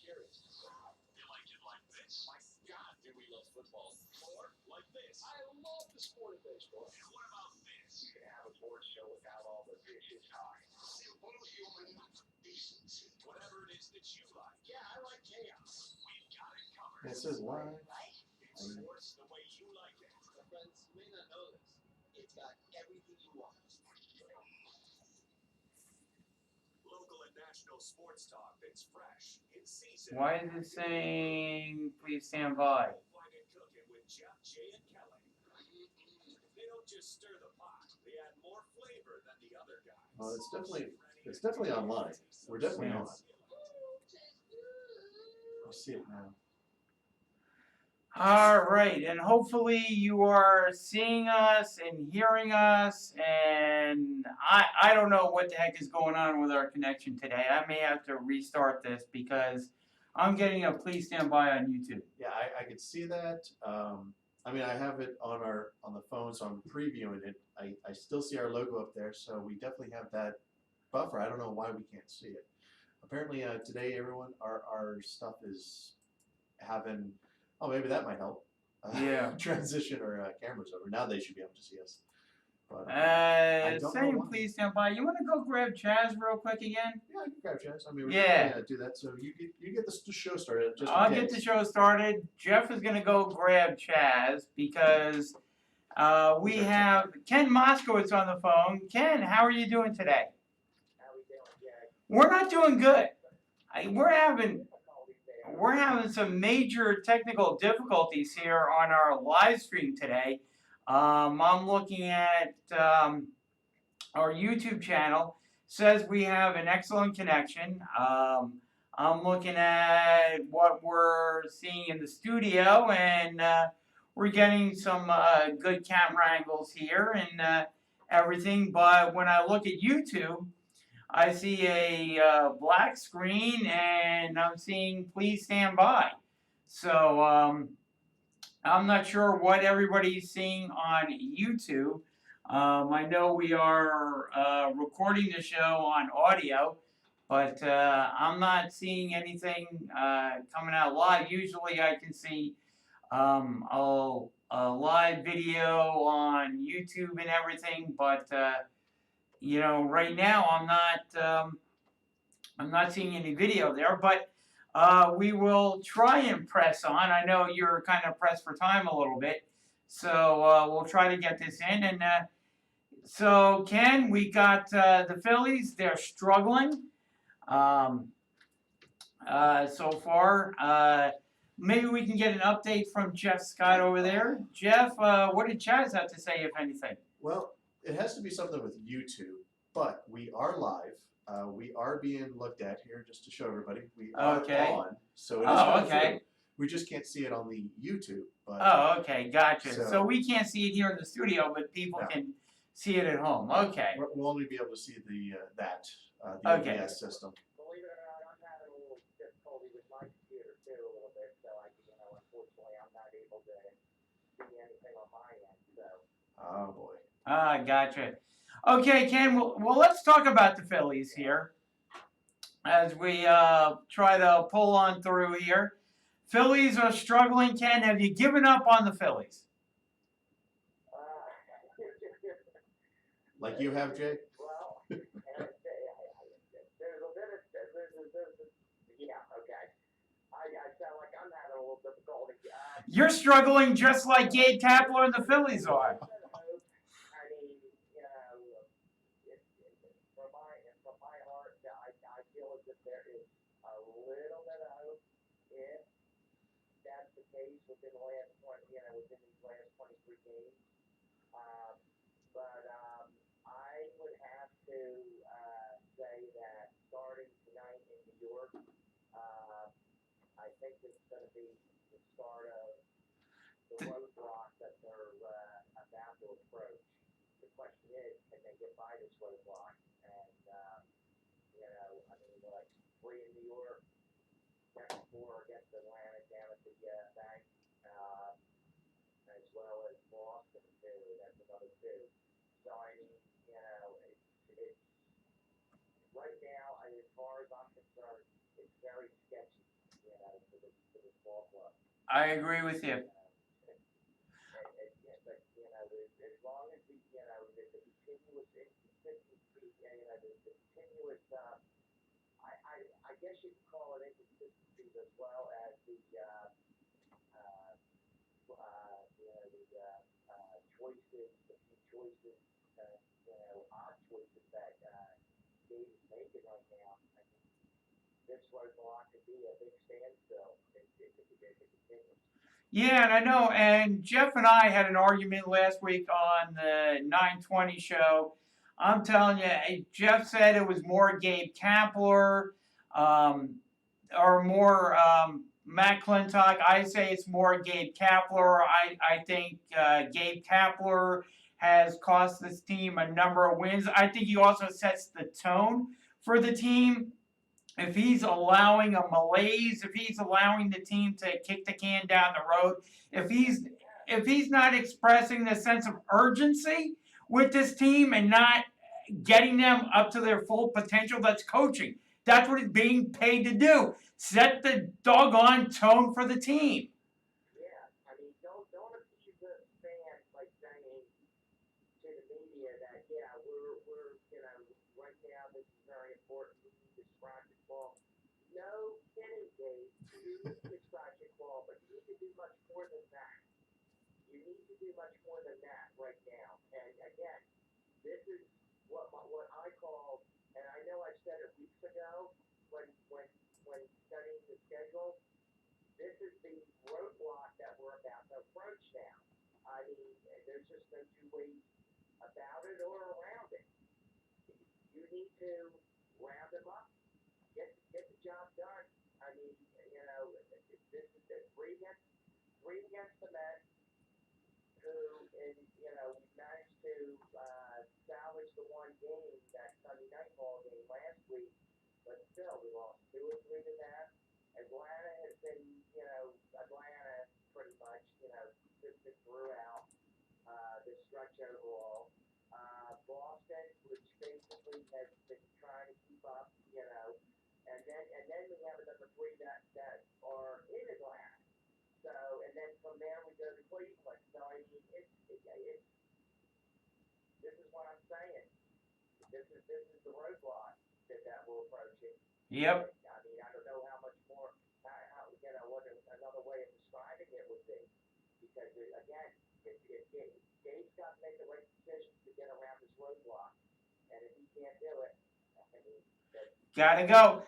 You like it like this? My God, do we love football. Or like this? I love the sport of baseball. And what about this? You can have a sports show without all the vicious talk. Simple human decency. Whatever it is that you like. Yeah, I like chaos. We've got it covered. This is live. It's sports the way you like it. My friends, you may not know this. It's got everything you want. Local and national sports talk that's fresh, in season. Why is it saying please stand by? Find it cooking with Jeff, Jay, and Kelly. They don't just stir the pot; they add more flavor than the other guys. Well, it's definitely online. We're definitely on. I see it now. All right, and hopefully you are seeing us and hearing us, and I don't know what the heck is going on with our connection today. I may have to restart this because I'm getting a please stand by on YouTube. Yeah, I could see that. I mean, I have it on the phone, so I'm previewing it. I still see our logo up there, so we definitely have that buffer. I don't know why we can't see it. Apparently, today, everyone, our stuff is having. Oh, maybe that might help. Yeah. Transition our cameras over. Now they should be able to see us. But saying please stand by. You want to go grab Chaz real quick again? Yeah, I can grab Chaz. I mean, we're yeah. Do that. So you get the show started. Just I'll get the show started. Jeff is gonna go grab Chaz because we have Ken Moskowitz on the phone. Ken, how are you doing today? How we doing, Jay? We're not doing good. We're having some major technical difficulties here on our live stream today. I'm looking at our YouTube channel. Says we have an excellent connection. I'm looking at what we're seeing in the studio, and we're getting some good camera angles here and everything. But when I look at YouTube, I see a black screen, and I'm seeing please stand by. So I'm not sure what everybody's seeing on YouTube. I know we are recording the show on audio, but I'm not seeing anything coming out live. Usually I can see a live video on YouTube and everything, but you know, right now I'm not seeing any video there, but we will try and press on. I know you're kind of pressed for time a little bit, so we'll try to get this in. And so, Ken, we got the Phillies. They're struggling so far. Maybe we can get an update from Jeff Scott over there. Jeff, what did Chaz have to say, if anything? Well, it has to be something with YouTube, but we are live. We are being looked at here, just to show everybody. We are on, so it is coming through. We just can't see it on the YouTube. But, okay, gotcha. So we can't see it here in the studio, but people can see it at home. Okay. We'll only be able to see the OBS system. Believe it or not, I'm having a little difficulty with my computer too, a little bit. So unfortunately, I'm not able to see anything on my end. So. Oh boy. Gotcha. Okay, Ken, well, let's talk about the Phillies here as we try to pull on through here. Phillies are struggling, Ken. Have you given up on the Phillies? Like you have, Jay? Well, there's a bit of, yeah, okay. I sound like I'm having a little difficulty. You're struggling just like Gabe Kapler and the Phillies are. I feel as if there is a little bit of hope if that's the case within the last within these last 23 games. But I would have to say that starting tonight in New York, I think it's going to be the start of the roadblock that they're about to approach. The question is, can they get by this roadblock? And three in New York, next four against Atlanta down at the bank, as well as Boston too. That's another two. So it's right now, as far as I'm concerned, it's very sketchy ball club. I agree with you. Yeah, but as long as we, the continuous inconsistency, the continuous, I guess you could call it inconsistencies as well as uh, choices, the few choices, odd choices that Dave is making right now. I mean, this was a lot to be a big standstill if it continues. Yeah, and I know. And Jeff and I had an argument last week on the 920 show. I'm telling you, Jeff said it was more Gabe Kapler, um, or more Matt Clintock. I say it's more Gabe Kapler. I think Gabe Kapler has cost this team a number of wins. I think he also sets the tone for the team. If he's allowing a malaise, if he's allowing the team to kick the can down the road, if he's not expressing the sense of urgency with this team and not getting them up to their full potential, that's coaching. That's what he's being paid to do. Set the doggone tone for the team. Yeah, I mean, don't accuse the fans like saying to the media that we're right now this is very important. We need to scratch the ball. No kidding, Dave. You need to scratch the ball, but you need to do much more than that. You need to do much more than that right now. And again, this is what I call, and I know I said it weeks ago when studying the schedule. This is the roadblock that we're about to approach now. I mean, there's just no two ways about it or around it. You need to round them up, get the job done. I mean, this is three against the Mets, who we managed to salvage the one game, that Sunday night ball game last week, but still we lost 2 or 3 to them. Atlanta has been, Atlanta pretty much, consistent throughout the stretch overall. Boston, which basically has been trying to keep up, and then we have a number 3 that are in Atlanta. So, and then from there we go to Cleveland. So I mean, this is what I'm saying. This is the roadblock that we're approaching. Yep. I mean, I don't know how much more, what another way of describing it would be. Because, again, Dave's got to make the right decisions to get around this roadblock. And if he can't do it, I mean, Gotta go.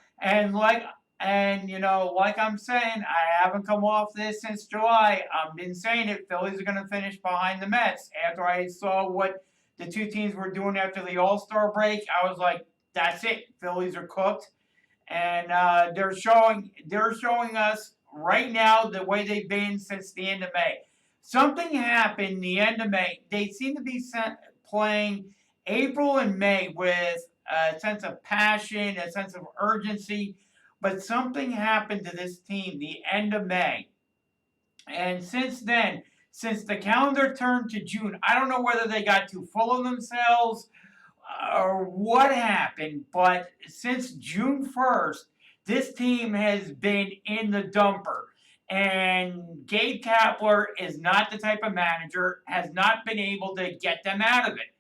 Like I'm saying, I haven't come off this since July. I've been saying it. Phillies are gonna finish behind the Mets. After I saw what the two teams were doing after the All-Star break, I was like, that's it. Phillies are cooked. And they're showing us right now the way they've been since the end of May. Something happened the end of May. They seem to be playing April and May with a sense of passion, a sense of urgency, but something happened to this team the end of May. And since then, since the calendar turned to June, I don't know whether they got too full of themselves or what happened, but since June 1st, this team has been in the dumper. And Gabe Kapler is not the type of manager, has not been able to get them out of it.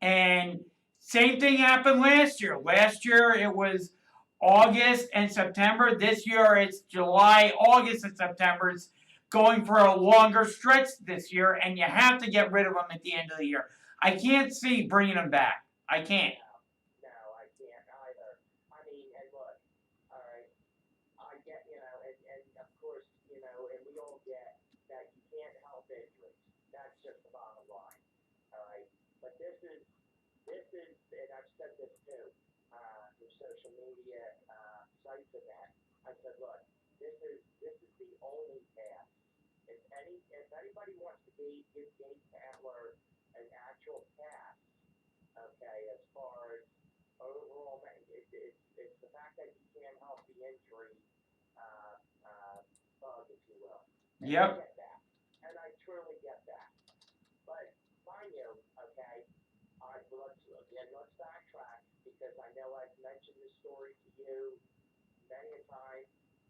And same thing happened last year. Last year it was August and September. This year it's July, August, and September. It's going for a longer stretch this year, and you have to get rid of them at the end of the year. I can't see bringing them back. I can't. No, I can't either. I mean, and look, all right, I get, and of course, and we all get that you can't help injuries. That's just the bottom line, all right? But this is, and I've said this too, through social media, sites and that. I said, look, this is the only path. If anybody wants to give Gabe Kapler an actual path, okay, as far as overall, it's the fact that he can't help the injury bug, if you will. And Yep. I get that. And I truly get that. But mind you, okay, let's backtrack, because I know I've mentioned this story to you many a time,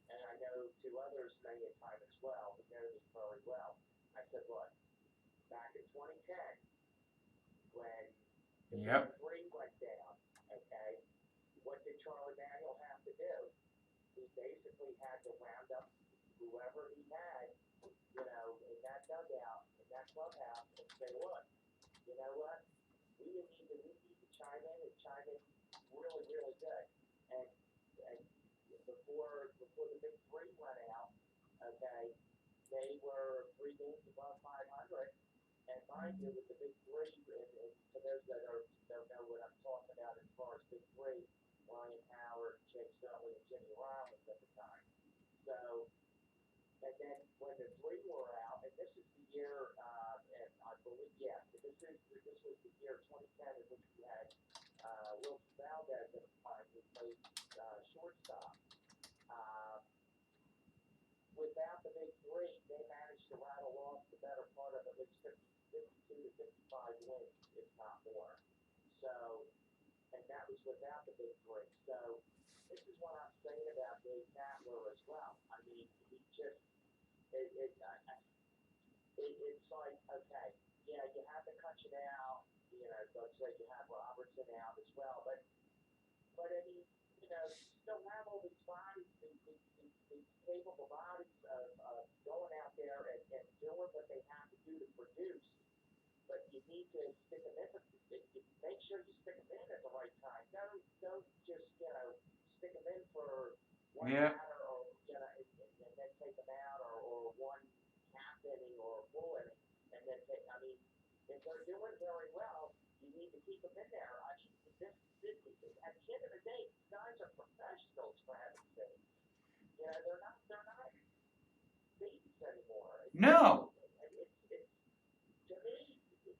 and I know to others many a time as well, who know this very well. I said, look, back in 2010, when the Yep. Big Three went down, okay, what did Charlie Daniel have to do? He basically had to round up whoever he had, in that dugout, in that clubhouse, and say, look, you know what? We need to chime in really, really good. And before the Big Three went out, okay, they were 3 games above 500. And mind you, with the Big Three, and for those that don't know what I'm talking about as far as Big Three, Ryan Howard, Jake Sully, and Jimmy Rollins at the time. So, and then when the three were out, and this is the year, and I believe, yeah, this was the year 2010 in which we had Wilson Valdez at the time who played shortstop. Without the Big Three, they managed to rattle off the better part of at least 52 to 55 wins, if not more. So, and that was without the Big Three. So, this is what I'm saying about Dave Tatler as well. I mean, he just, it's like, okay, yeah, you have the country out, let's say you have Robertson out as well, but I mean, still have all these bodies, these capable bodies of going out there and doing what they have to do to produce. But you need to stick them in. Make sure you stick them in at the right time. Don't just stick them in for one batter or and then take them out or one half inning or a full inning and then take. I mean, if they're doing very well, you need to keep them in there. I mean, at the end of the day, these guys are professionals for heaven's sake. They're not babies anymore. No. To me,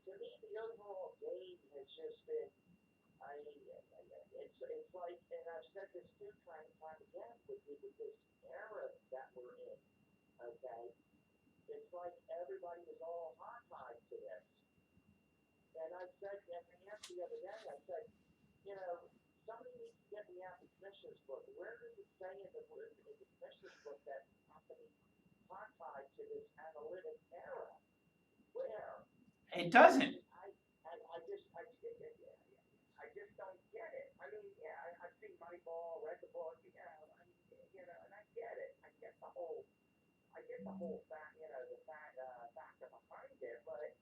the overall game has just been. I mean, it's like, and I've said this too time and time again with this era that we're in. Okay, it's like everybody is all hot-tied to this. And I said, and I asked the other day, I said, somebody needs to get me out the commissioner's book. Where does it say in the commissioner's book that company hot-tied to this analytic era? Where? It doesn't. I just don't get it. I mean, yeah, I've seen Moneyball, read the book, and I get it. I get the whole fact, the factor behind it, but it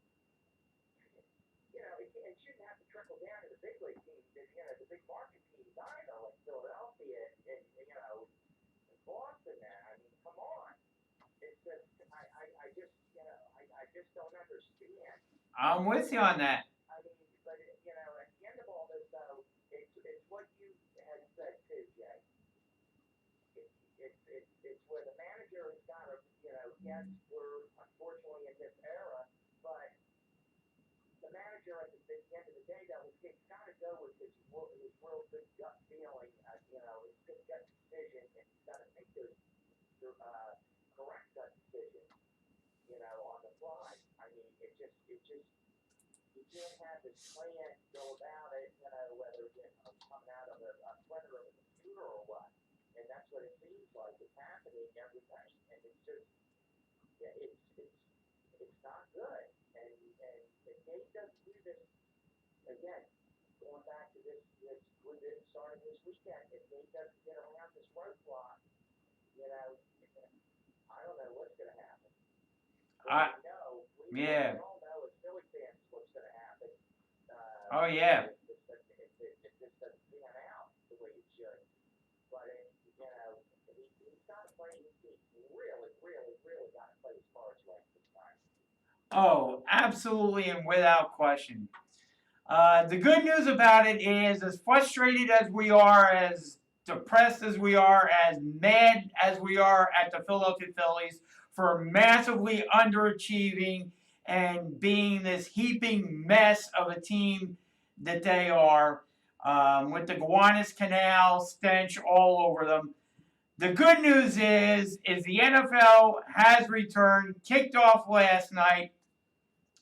shouldn't have to trickle down to the big league teams, the big market teams either, like Philadelphia and Boston. I mean, come on. It's just I just don't understand. I'm with you on that. I mean, but at the end of all this, though, it's what you had said too, Jay. It's where the manager has got to, yes, we're unfortunately in this era, but the manager at the end of the day, though, he's got to go with his real good gut feeling, his good gut decision, and he's got to make those correct gut decisions, on the fly. I mean, it just you can't have this plan go about it, whether coming out of a printer of a computer or what. And that's what it seems like. It's happening every night, and it's just, it's not good. And if Dave doesn't do this again, going back to this starting this weekend, if Dave doesn't get around this roadblock, I don't know what's going to happen. We all know as Philly fans what's going to happen. Oh yeah. It just doesn't pan out the way it should. But he's got to play. He's really, really, really got to play his cards right this time. Oh, absolutely and without question. The good news about it is, as frustrated as we are, as depressed as we are, as mad as we are at the Philadelphia Phillies for massively underachieving and being this heaping mess of a team that they are, with the Gowanus Canal stench all over them. The good news is the NFL has returned, kicked off last night.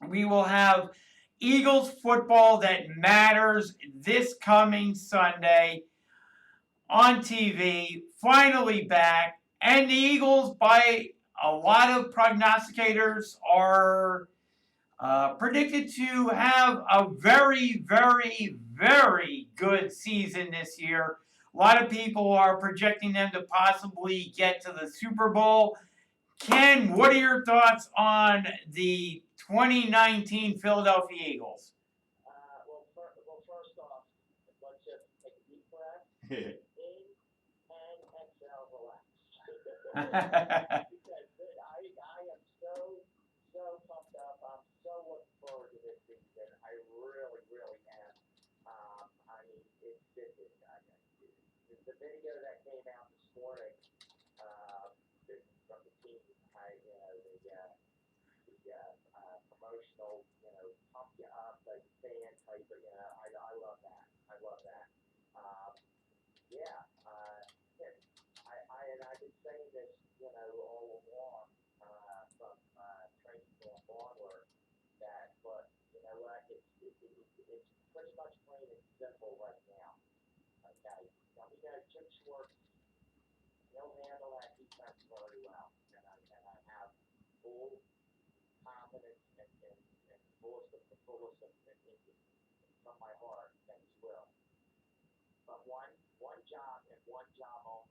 We will have Eagles football that matters this coming Sunday on TV, finally back, And the Eagles, by a lot of prognosticators, are predicted to have a very, very, very good season this year. A lot of people are projecting them to possibly get to the Super Bowl. Ken, what are your thoughts on the 2019 Philadelphia Eagles? First off, let's just take a deep breath. In and exhale, relax. Because I am so pumped up. I'm so looking forward to this season. I really, really am. I mean, it's the video that came out this morning from the team. The promotional, pump you up, like fan type of, I love that. I love that. Yeah, and I've been saying this, all along, from training camp onward, that, look, you know what, it's pretty much plain and simple right now, okay? Now, we know Jim Schwartz, he'll handle that defense very well, and I have full confidence and fullest from my heart that he will. But one job and one job only,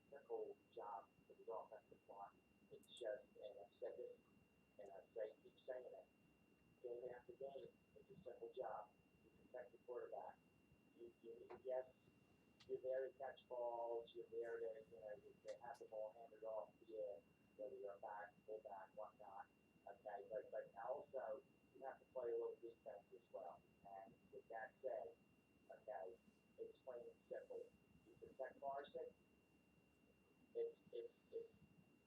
simple job for the offensive line. It's just, and I've said this, and keep saying it, game after game, it's a simple job. You protect the quarterback. Yes, you're there to catch balls. You're there to, to have the ball handed off to you, whether you're back, fullback, whatnot. Okay, but also you have to play a little defense as well. And with that said, okay, it's plain and simple. You protect Carson. It's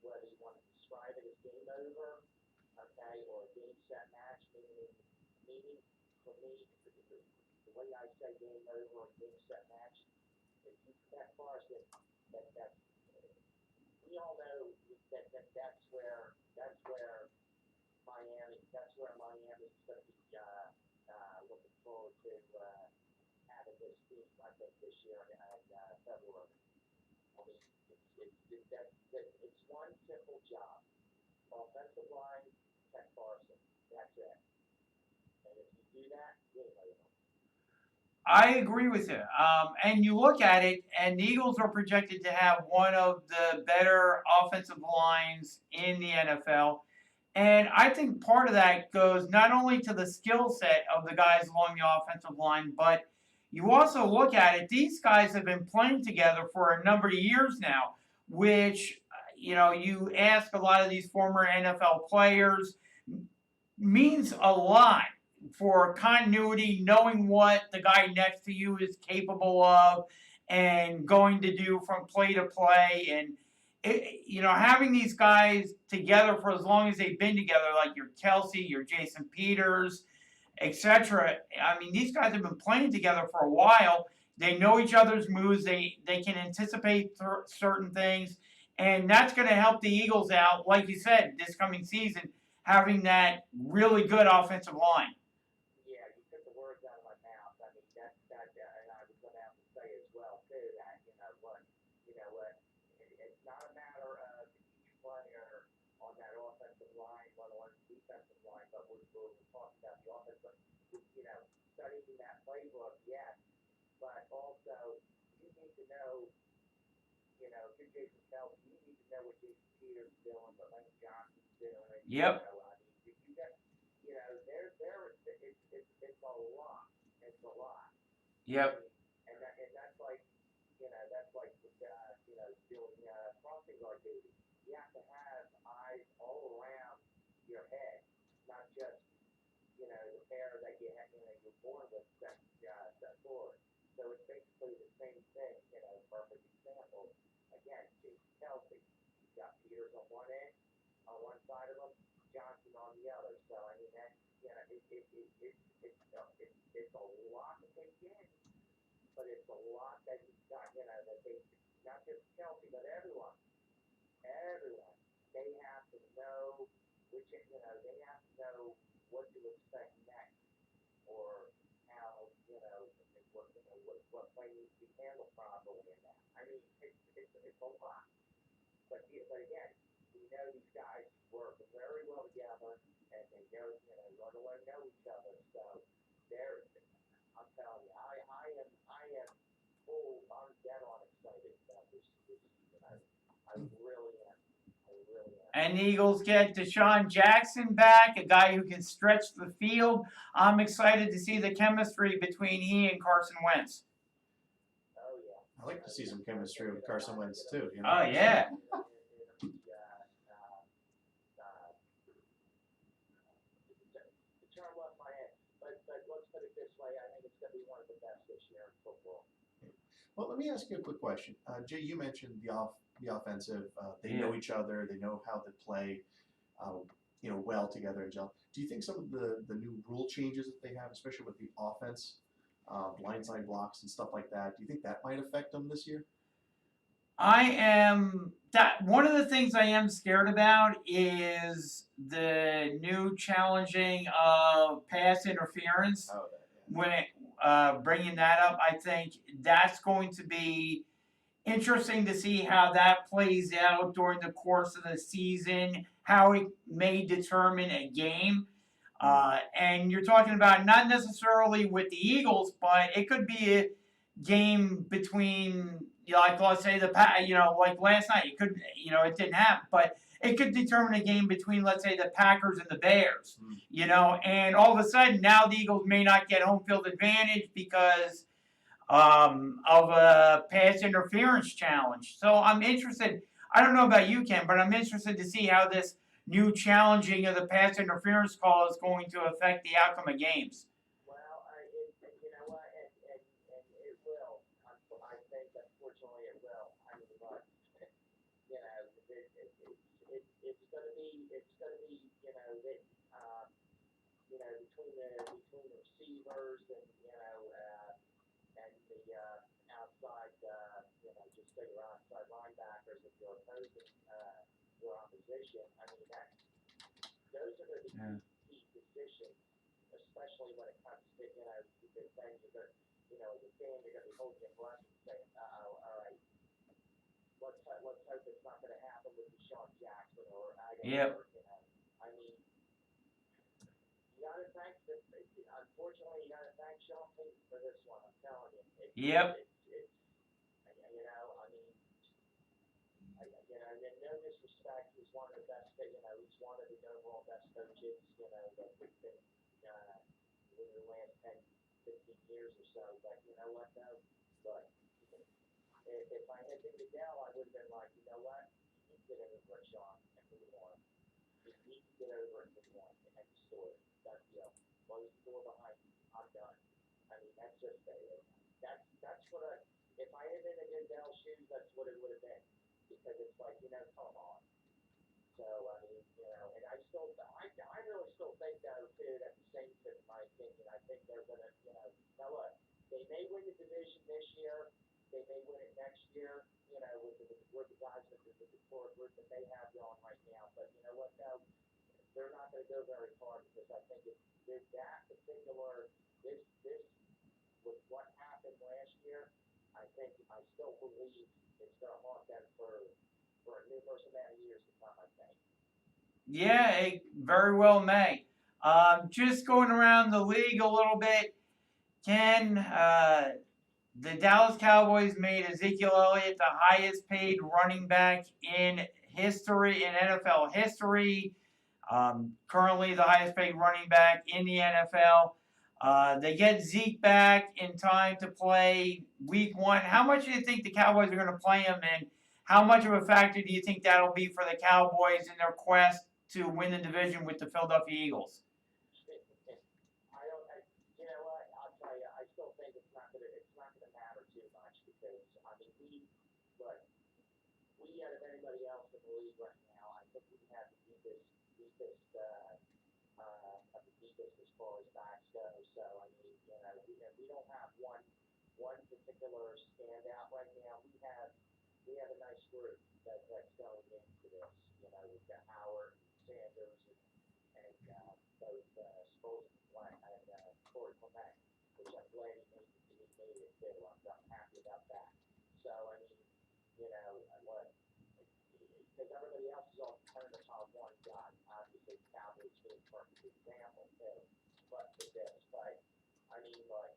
whether you want to describe it as game over, okay, or a game set match, meaning for me, the way I say game over or game set match, if you protect Carson, that's we all know that's where Miami is going to be looking forward to having this team, I think, this year in February. I mean, it's one simple job. Offensive line, protect Carson. That's it. And if you do that, game over. I agree with you. And you look at it, and the Eagles are projected to have one of the better offensive lines in the NFL. And I think part of that goes not only to the skill set of the guys along the offensive line, but you also look at it, these guys have been playing together for a number of years now, which, you ask a lot of these former NFL players, means a lot for continuity, knowing what the guy next to you is capable of and going to do from play to play. And, having these guys together for as long as they've been together, like your Kelsey, your Jason Peters, etc. I mean, these guys have been playing together for a while. They know each other's moves. They can anticipate certain things. And that's going to help the Eagles out, like you said, this coming season, having that really good offensive line. Yeah, you took the words out of my mouth. I mean, and I was going to have to say as well too that it's not a matter of each player on that offensive line, let alone the defensive line, but we're talking about the offensive. Studying that playbook, yes, but also you need to know. If you're Jason Kelsey, you need to know what Jason Peters is doing, what Lane Johnson's doing. Yep. You got, it's a lot. It's a lot. Yep. And that's like, doing crossing guard duty. You have to have eyes all around your head, not just, the pair that you're born with set forward. So it's basically the same thing, perfect example. Again, Jason Kelsey, you've got Peters on one end, on one side of him, Johnson on the other. So I mean that's it's a lot to take in, but it's a lot that you've got, that they not just Kelsey, but everyone, they have to know they have to know what to expect next, or how what play needs to be handled properly in that. I mean, it's a lot. but again, we know these guys work very well together, and they run away know each other. So they're, I'm telling you, I am full. I'm dead on excited about this season. I really am. I really am. And the Eagles get Deshaun Jackson back, a guy who can stretch the field. I'm excited to see the chemistry between he and Carson Wentz. Oh yeah. I like to see some chemistry with Carson Wentz too. You know? Oh yeah. Turn left my head, but let's put it this way: I think it's going to be one of the best this year in football. Well, let me ask you a quick question. Jay, you mentioned the offensive. They Yeah. know each other. They know how to play, well together and gel. Do you think some of the new rule changes that they have, especially with the offense, blindside blocks and stuff like that, do you think that might affect them this year? One of the things I am scared about is the new challenging of pass interference. Oh, When bringing that up, I think that's going to be interesting to see how that plays out during the course of the season, how it may determine a game. And you're talking about not necessarily with the Eagles, but it could be a game between, like, let's say like last night. It could, it didn't happen, but it could determine a game between, let's say, the Packers and the Bears. And all of a sudden now the Eagles may not get home field advantage because of a pass interference challenge. So I'm interested. I don't know about you, Ken, but I'm interested to see how this new challenging of the pass interference call is going to affect the outcome of games. Well, you know what, and it will. I think, unfortunately, it will. I mean, but it's going to be between the receivers and and the outside just say your outside linebackers if you're opposing your opposition. I mean those are going to be key positions, especially when it comes to the things that as a fan you're going to be holding your breath and saying, all right, let's hope it's not going to happen with Deshaun Jackson or I don't Yep. know. I mean, you got to thank unfortunately you got to thank Sean Payton for this one. I'm telling you. Yep. In no disrespect, he's one of the best. He's one of the overall best coaches. That we've been in the last 10, 15 years or so. But you know what, though? But if I had been Goodell, I would have been like, you know what? You need to get over it, Sean, and move on. You need to get over it and move on. And end the story. Done deal. Close the door behind you. I'm done. I mean, that's just that's what I. If I had been in Goodell's shoes, that's what it would have been. Because it's like, come on. So, I mean, and I really still think, though, too, that the Saints, in my opinion, I think they're going to, now look, they may win the division this year, they may win it next year, with the group of guys, with the core group that they have going right now, but you know what, though, they're not going to go very far because I think it's that particular, this, with what happened last year, I still believe it's going to haunt them for a numerous amount of years to come, I think. Yeah, it very well may. Just going around the league a little bit, Ken, the Dallas Cowboys made Ezekiel Elliott the highest paid running back in history, in NFL history. Currently the highest paid running back in the NFL. They get Zeke back in time to play week 1. How much do you think the Cowboys are going to play him, and how much of a factor do you think that'll be for the Cowboys in their quest to win the division with the Philadelphia Eagles? You know what? I'll tell you, I still think it's not gonna matter too much because I mean we out of anybody else in the league right now, I think we have the deepest of the deepest as far as backs go. So I mean, we don't have one particular standout right now. We have a nice group that's going into this. We've got Howard, Sanders, and both Sproles and Corey Clement, which I'm glad he made it too. I'm happy about that. So I mean, what because everybody else is all dependent upon one guy. Obviously, Cowboys being a perfect example too. But for this, but I mean, like,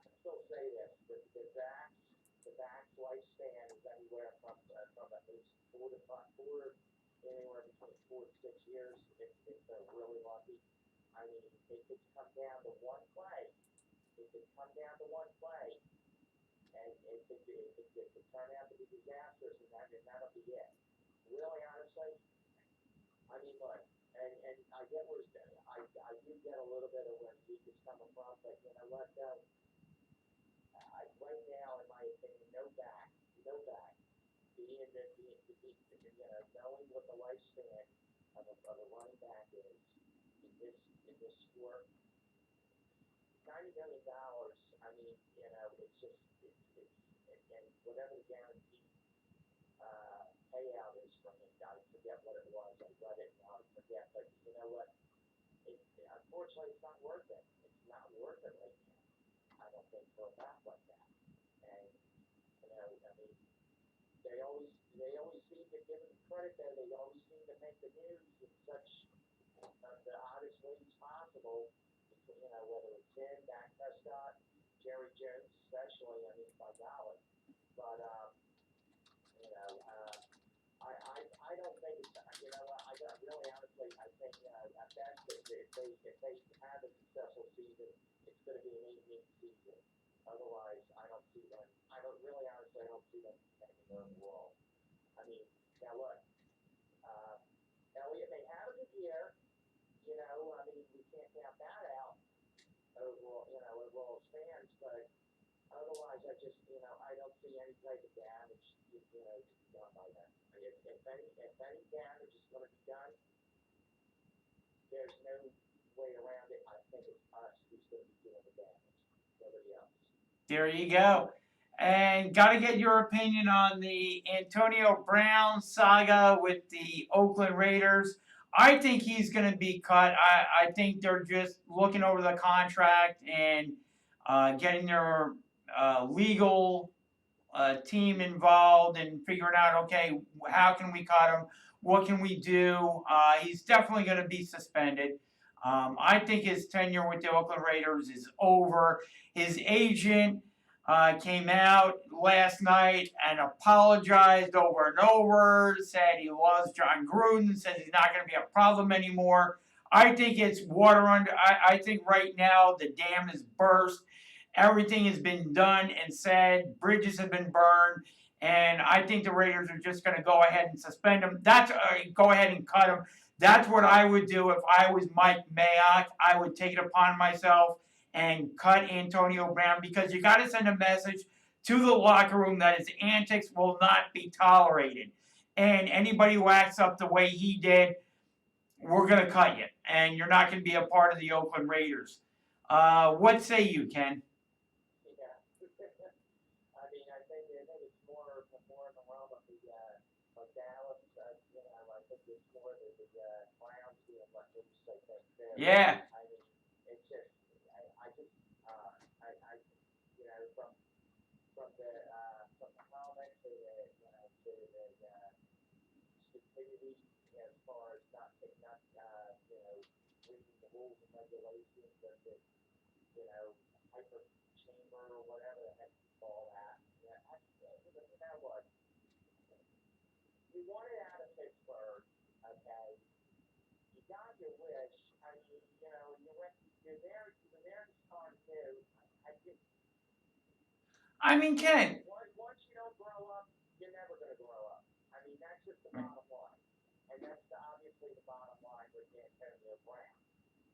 I still say this: the back's lifespan is anywhere from at least 4 to 5, anywhere between 4 to 6 years if they're really lucky. I mean, it could come down to one play. It could come down to one play, and it could turn out to be disastrous, and that'll be it. Really, honestly, I mean, look, and I get where I do get a little bit of where Zeke is coming from, but you know what, though? Right now, in my opinion, no back, knowing what the lifespan of a running back is in this sport, $90 million. I mean, it's just and whatever the guaranteed payout is from him. I forget what it was. I read it and I forget. But you know what? Unfortunately, it's not worth it. It's not worth it right now. I don't think for a back like that. And I mean, they always seem to give him credit there. They always seem to make the news in such the oddest ways possible. Whether it's him, Dak Prescott, Jerry Jones, especially. I mean, by golly. But I don't think it's I really honestly I think at best if they have a successful season, it's going to be an 8-game season. Otherwise, I don't see them. I don't really honestly I don't see them anywhere in the world. I mean, now look, Elliott may have a good year. I mean, we can't count that out overall as fans, but otherwise, I don't see any type of damage, done by them. If any damage is going to be done, there's no way around it. I think it's us who's going to be doing the damage, nobody else. There you go. And got to get your opinion on the Antonio Brown saga with the Oakland Raiders. I think he's going to be cut. I think they're just looking over the contract and getting their legal team involved and figuring out, okay, how can we cut him? What can we do? He's definitely going to be suspended. I think his tenure with the Oakland Raiders is over. His agent came out last night and apologized over and over, said he loves John Gruden, says he's not going to be a problem anymore. I think it's water under. I think right now the dam is burst. Everything has been done and said. Bridges have been burned. And I think the Raiders are just going to go ahead and suspend him. Go ahead and cut him. That's what I would do if I was Mike Mayock. I would take it upon myself and cut Antonio Brown, because you got to send a message to the locker room that his antics will not be tolerated. And anybody who acts up the way he did, we're going to cut you. And you're not going to be a part of the Oakland Raiders. What say you, Ken? Yeah. I mean, it's just, I just, from the comments to the stupidity as far as not reading the rules and regulations of the, hyper chamber or whatever the heck you call that. Yeah, what? You wanted out of Pittsburgh, okay? You got your wish. I mean, you're there to start too. I mean, Ken. Once you don't grow up, you're never going to grow up. I mean, that's just the bottom line. And that's obviously the bottom line with Antonio Brown.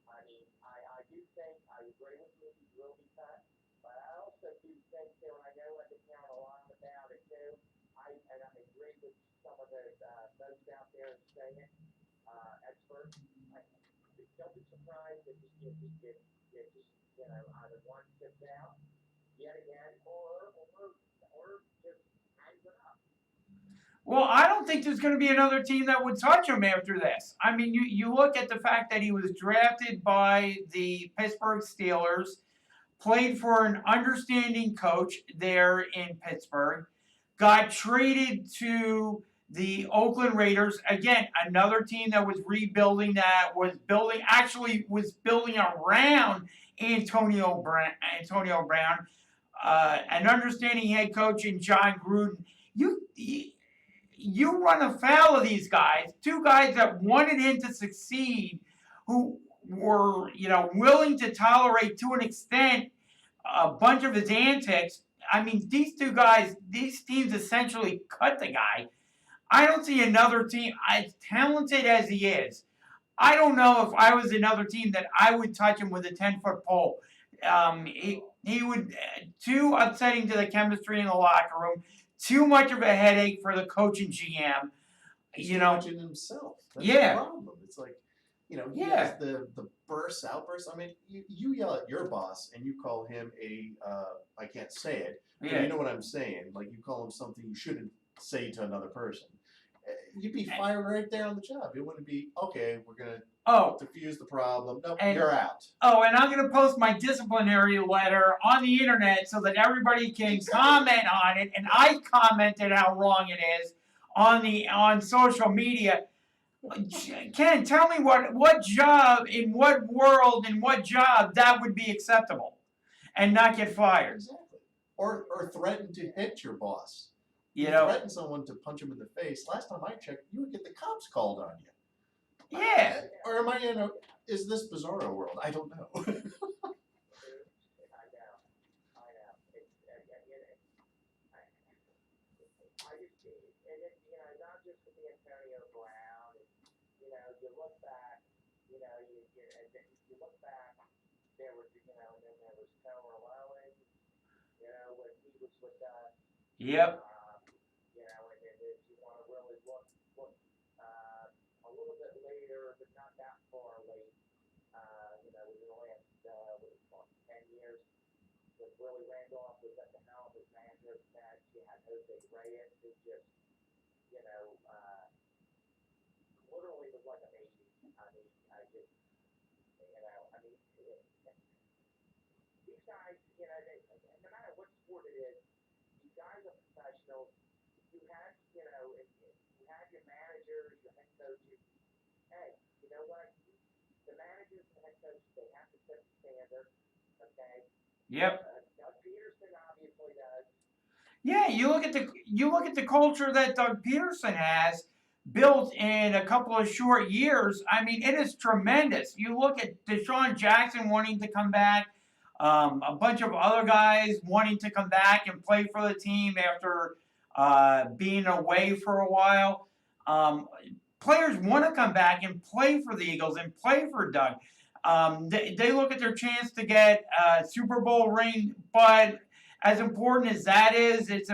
I mean, I do think, I agree with you, he will be cut. But I also do think, too, and I know I can count a lot about it, too. I agree with some of the folks out there saying, experts. Don't be surprised if he either one sits out yet again or just hangs it up. Well, I don't think there's going to be another team that would touch him after this. I mean, you look at the fact that he was drafted by the Pittsburgh Steelers, played for an understanding coach there in Pittsburgh. got traded to the Oakland Raiders. Again, another team that was rebuilding, that was building, actually was building around Antonio Brown, an understanding head coach in John Gruden. You run afoul of these guys, two guys that wanted him to succeed, who were, willing to tolerate to an extent a bunch of his antics. I mean, these two guys, these teams essentially cut the guy. I don't see another team as talented as he is. I don't know if I was another team that I would touch him with a 10-foot pole. He would too upsetting to the chemistry in the locker room. Too much of a headache for the coach and GM. He's You know, watching himself. That's Yeah. the problem. It's like, he Yeah. has the outbursts. I mean, you yell at your boss and you call him I can't say it, but Yeah. you know what I'm saying. Like, you call him something you shouldn't say to another person. You'd be fired right there on the job. It wouldn't be, okay, we're going to Oh, diffuse the problem. No, And- you're out. and I'm going to post my disciplinary letter on the internet so that everybody can comment on it. And I commented how wrong it is on social media. Ken, tell me what job, in what world, in what job that would be acceptable and not get fired. Exactly. Or threaten to hit your boss. You know? Threaten someone to punch him in the face. Last time I checked, you would get the cops called on you. Yeah. Or am I in is this bizarro world? I don't know. Not just with Antonio Brown, you look back, you look back, there was, and then there was Taylor Owens, when he was with us. Yep. And then if you want to really look a little bit later, but not that far late, within the last, 10 years, when Willie Randolph was at the helm as manager, you had Jose Reyes, who just, literally was like a baby. I mean, these guys, no matter what sport it is, these guys are professionals. You had, you had your managers, your head coaches. Hey, you know what? The managers and head coaches, they have to set the standard. Okay. Yep. Doug Peterson obviously does. Yeah, you look at the culture that Doug Peterson has built in a couple of short years. I mean, it is tremendous. You look at Deshaun Jackson wanting to come back, a bunch of other guys wanting to come back and play for the team after being away for a while. Players want to come back and play for the Eagles and play for Doug. They look at their chance to get a Super Bowl ring, but as important as that is, it's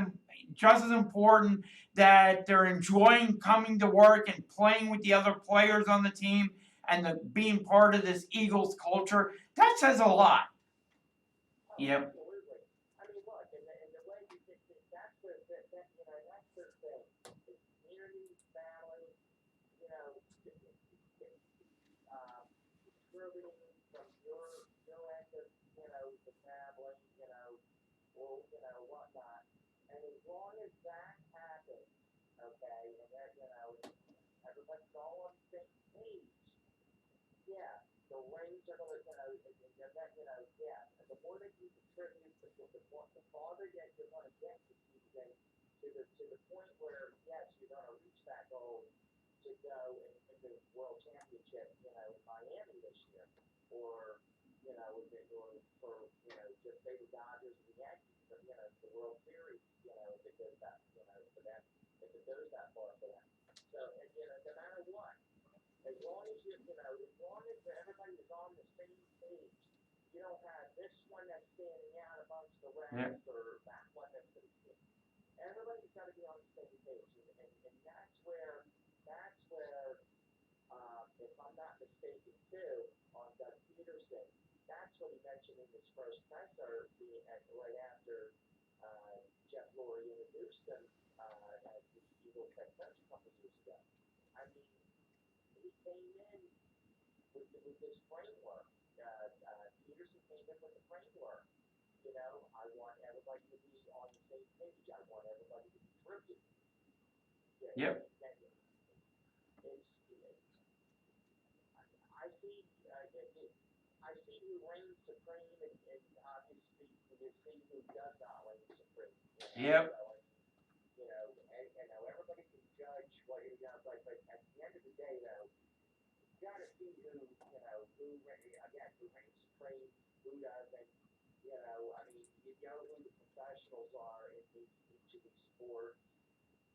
just as important that they're enjoying coming to work and playing with the other players on the team and being part of this Eagles culture. That says a lot. Yep. Absolutely. I mean, look, and the way that's their thing. It's community, family, contributing from your end of, the family, or, whatnot. And as long as that happens, okay, and that, everybody's all on the same page, yeah, the rings are going to, yeah, and the more that you contribute, the farther that you're going to get the season to the point where, yes, you're going to reach that goal to go into the World Championship, in Miami this year, or, for, just say the Dodgers and the Yankees, or, the World Series, if it goes that, for them, if it goes that far for them. So, and, no matter what, as long as as long as everybody is on the same page, you don't have this one that's standing out amongst the rest, or that one that's going to. Everybody's got to be on the same page, and that's where, if I'm not mistaken too, on Doug Peterson, that's what he mentioned in his first presser, right after Jeff Lurie introduced him as the Eagles head coach a couple years ago. I mean, he came in with this framework. Peterson came in with the framework. I want everybody to be on the same page. I want everybody to be rookie. Yep. I see who reigns supreme, and obviously you see who does not reign supreme. Yep. So, and now everybody can judge what you're going to play, but at the end of the day, though, you got to see who reigns supreme, who doesn't. I mean, you know who the professionals are in each of these sports,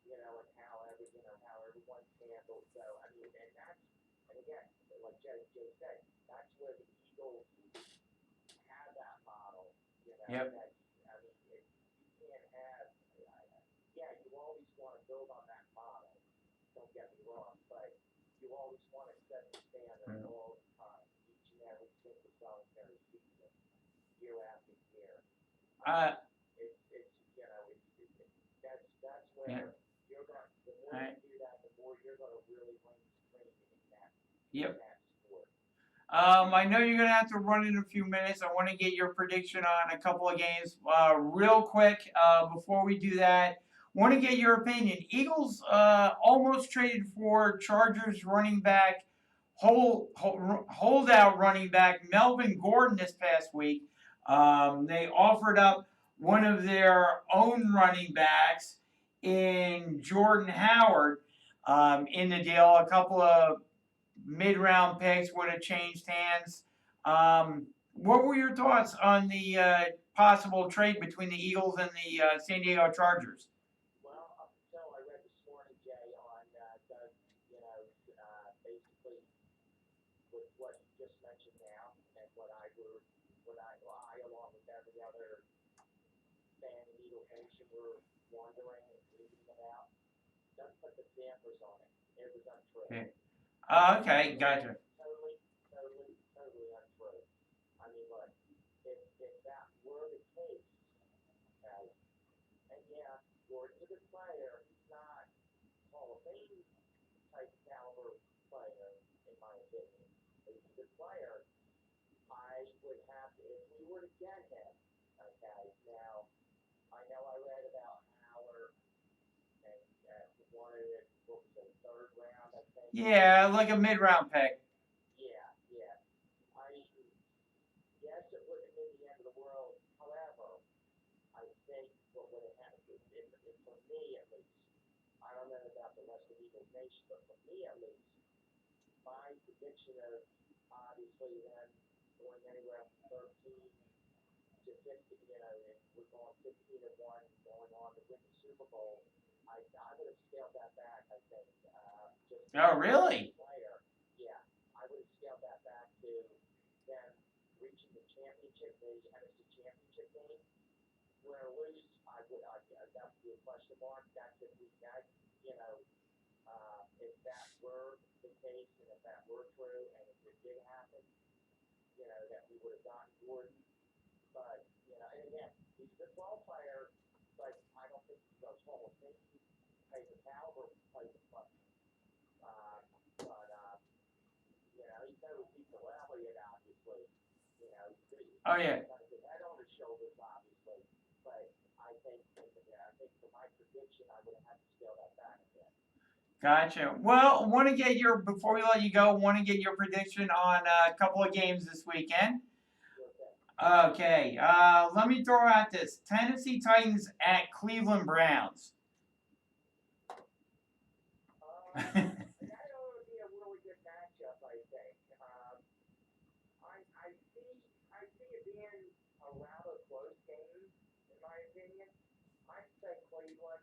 and how everyone's handled. So, I mean, and again, like Jay said, that's where the Eagles have that model. Yep. I mean, you can't have, you always want to build on that model. Don't get me wrong, but you always want to set the standard all the time, each and every single solitary season, year after year. That's where you're going. The more you do that, the more you're going to really win supreme in that. Yep. In that sport. I know you're going to have to run in a few minutes. I want to get your prediction on a couple of games real quick. Before we do that, want to get your opinion. Eagles almost traded for Chargers running back, holdout running back Melvin Gordon this past week. They offered up one of their own running backs in Jordan Howard in the deal. A couple of mid-round picks would have changed hands. What were your thoughts on the possible trade between the Eagles and the San Diego Chargers? Well, up until I read this morning, Jay, on basically with what you just mentioned now, and what I along with every other fan in Eagle Nation were wondering and reading about, doesn't put the dampers on it. It was untrue. Okay. Okay, gotcha. Totally untrue. I mean, look, if that were the case, okay, and yeah, Gordon's a good player. He's not Hall of Fame type caliber player, in my opinion. He's a good player. I would have to, if we were to get him, okay, now, I know I read about Howard and wanted it, what was it, third round, I think? Yeah, like a mid-round pick. Yeah. Yes, it wouldn't have been the end of the world. However, I think what would have happened, for me at least, I don't know about the rest of Eagles Nation, but for me at least, my prediction of obviously them going anywhere from 13 to 50, if we're going 15-1, going on to win the Super Bowl, I would have scaled that back, I think. Oh, really? Player, yeah, I would have scaled that back to them reaching the championship, the NFC championship game. Win or lose, that would be a question mark. That's if we got, if that were the case, and if that were true, and if it did happen, that we would have gotten Gordon. But, and again, he's a good ball player, but I don't think he goes Hall of Fame type of caliber type of player. He's never beat the Elliott, obviously. Oh, yeah. He's got a good head on his shoulders, obviously. But I think for my prediction, I would have had to scale that back a bit. Gotcha. Well, want to get your, before we let you go, want to get your prediction on a couple of games this weekend. Okay, let me throw out this. Tennessee Titans at Cleveland Browns. That would be a really good matchup, I think. I see it being a rather close game, in my opinion. I'd say Cleveland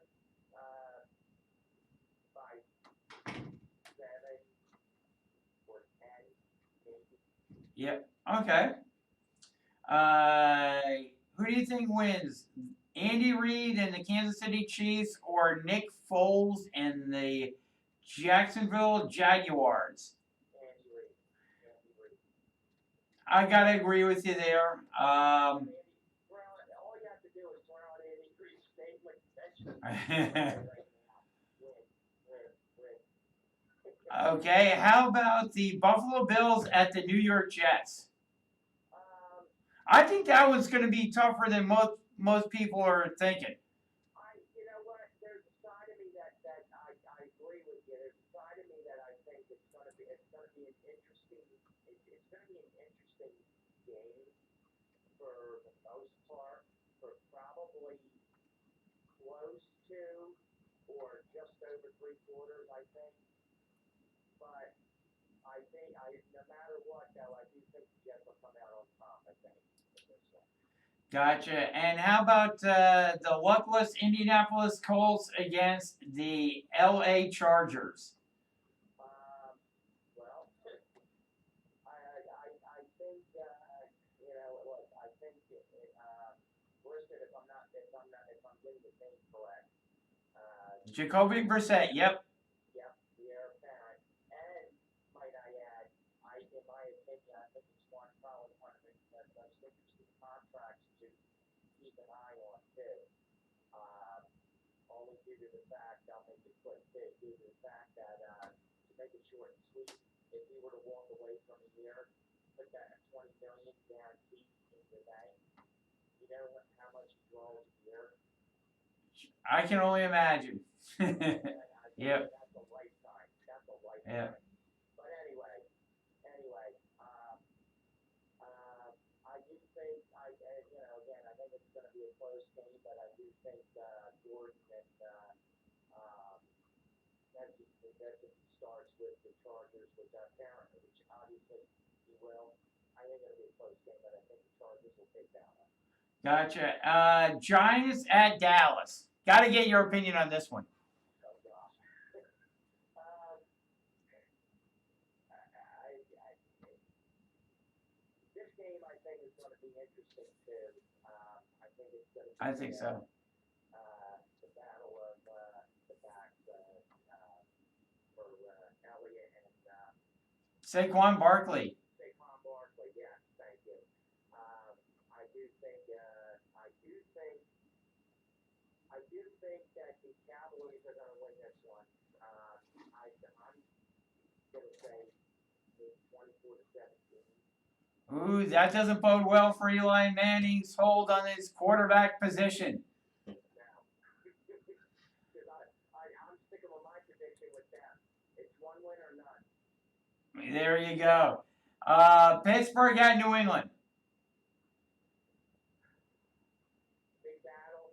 by 7 or 10, maybe. Yep. Okay. Who do you think wins? Andy Reid and the Kansas City Chiefs, or Nick Foles and the Jacksonville Jaguars? Andy Reid. I gotta agree with you there. All you have to do is turn on Andy Reid's statement right now. Okay, how about the Buffalo Bills at the New York Jets? I think that one's going to be tougher than most people are thinking. You know what? There's a be an interesting. It's going to be an interesting game for the most part, for probably close to or just over 3/4, I think. But I think no matter what, though, I do think the Jets will come out on top. I think in this one. Gotcha. And how about the luckless Indianapolis Colts against the LA Chargers? Well, I think look, I think Brissett, if I'm getting the name correct, Jacoby Brissett, yep. yep, the heir apparent, and might I add, in my opinion, I think it's probably one of the most interesting contracts to keep an eye on too. Um, Only due to the fact, I'll make it quick too, due to the fact that to make it short and sweet, if he were to walk away from a year, put that at $20 million guaranteed in the bank, you know how much he draws a year? I can only imagine. Yep. That's a lifetime. That's a lifetime. Yeah. But anyway, I do think again, I think it's going to be a close game, but I do think Jordan and Benson starts with the Chargers, which obviously he will. I think it'll be a close game, but I think the Chargers will take that one. Gotcha. Giants at Dallas. Got to get your opinion on this one. Oh gosh. This game I think is going to be interesting too. I think it's going to be. I think so. The battle of the backs for Elliott and Saquon Barkley. Saquon Barkley. Yes, thank you. I do think that the Cowboys are going to win this one. I'm going to say 24-17. Ooh, that doesn't bode well for Eli Manning's hold on his quarterback position. Now, because I'm sticking with my prediction with them. It's one win or none. There you go. Pittsburgh at New England. Big battle.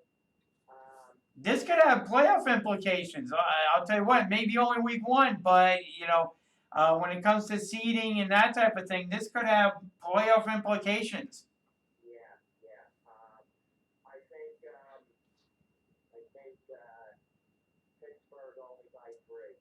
This could have playoff implications. I'll tell you what, maybe only week one, but when it comes to seeding and that type of thing, this could have playoff implications. Yeah. I think Pittsburgh only by 3.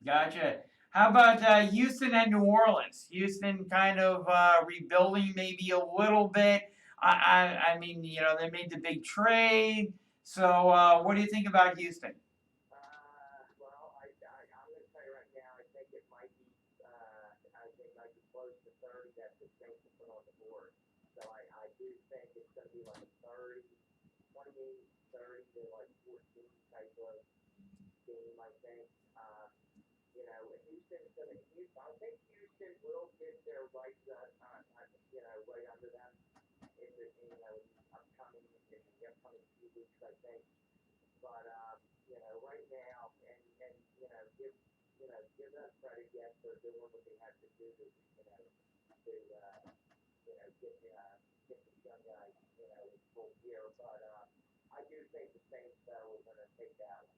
Gotcha. How about Houston and New Orleans? Houston kind of rebuilding maybe a little bit. I mean, they made the big trade. So what do you think about Houston? Well, I'm going to tell you right now, I think it might be close to 30 that the Saints will put on the board. So I do think it's going to be like 28, 30 to like 14 type of game, I think. Houston's going to, I think Houston will get their rights, right under them in the upcoming few weeks, I think. But right now, and give them credit, yes, for doing what they had to do to get the young guys in full gear. But I do think the Saints though are going to take that one.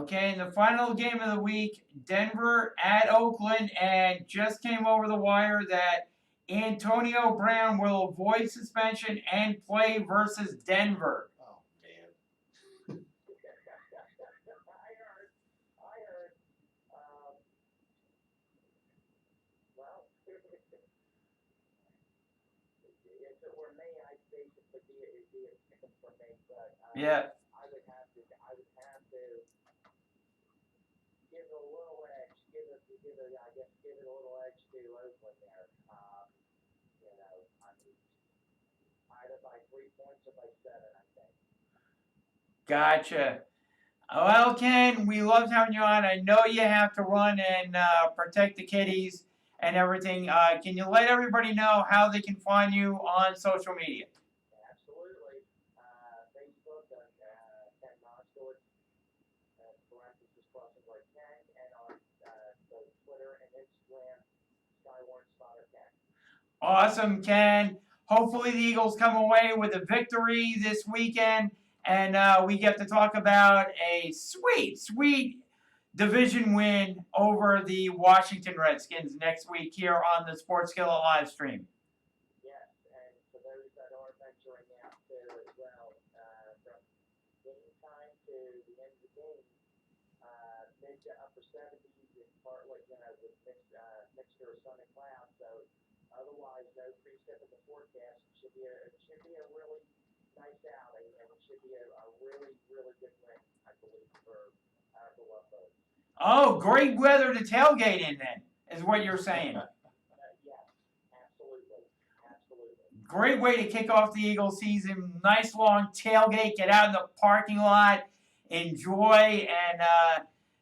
Okay, and the final game of the week, Denver at Oakland, and just came over the wire that Antonio Brown will avoid suspension and play versus Denver. Oh man. I heard. Well, if it were me, I'd basically be a chicken for me, but Yeah. I would have to give it a little edge, give it a little edge to Oakland there. I mean, either by 3 points or by 7, I think. Gotcha. Well, Ken, we loved having you on. I know you have to run and protect the kiddies and everything. Can you let everybody know how they can find you on social media? Absolutely. Facebook, Ken Moskowitz, parenthesis crossing right Ken, and on both Twitter and Instagram, Skywarn Spotter Ken. Awesome, Ken. Hopefully the Eagles come away with a victory this weekend, and we get to talk about a sweet division win over the Washington Redskins next week here on the Sports Skillet live stream. Yes, and for those that are venturing out there as well, from game time to the end of the game, mid to upper 70s and partly, with mixture of sun and cloud. So otherwise, no precip in the forecast. It should be a really nice outing, and it should be a really good win, I believe, for our beloved folks. Oh, great weather to tailgate in then, is what you're saying. Yes, absolutely. Great way to kick off the Eagles season. Nice long tailgate, get out in the parking lot, enjoy, and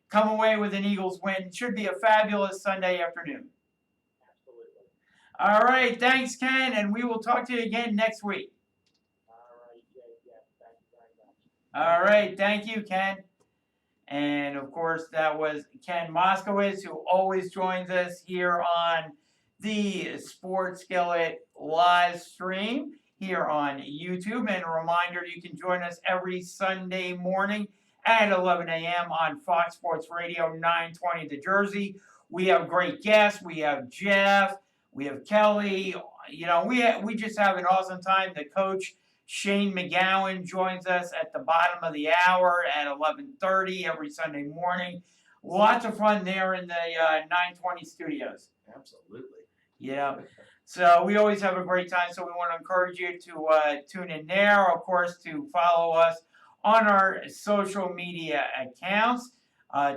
come away with an Eagles win. Should be a fabulous Sunday afternoon. Absolutely. All right, thanks, Ken, and we will talk to you again next week. All right, Jay. Yes, thank you very much. All right, thank you, Ken. And of course, that was Ken Moskowitz, who always joins us here on the Sports Skillet live stream here on YouTube. And a reminder, you can join us every Sunday morning at 11 a.m. on Fox Sports Radio 920 The Jersey. We have great guests. We have Jeff. We have Kelly. We just have an awesome time. The coach, Shane McGowan, joins us at the bottom of the hour at 11:30 every Sunday morning. Lots of fun there in the 920 studios. Absolutely. Yeah. So we always have a great time. So we want to encourage you to tune in there. Of course, to follow us on our social media accounts,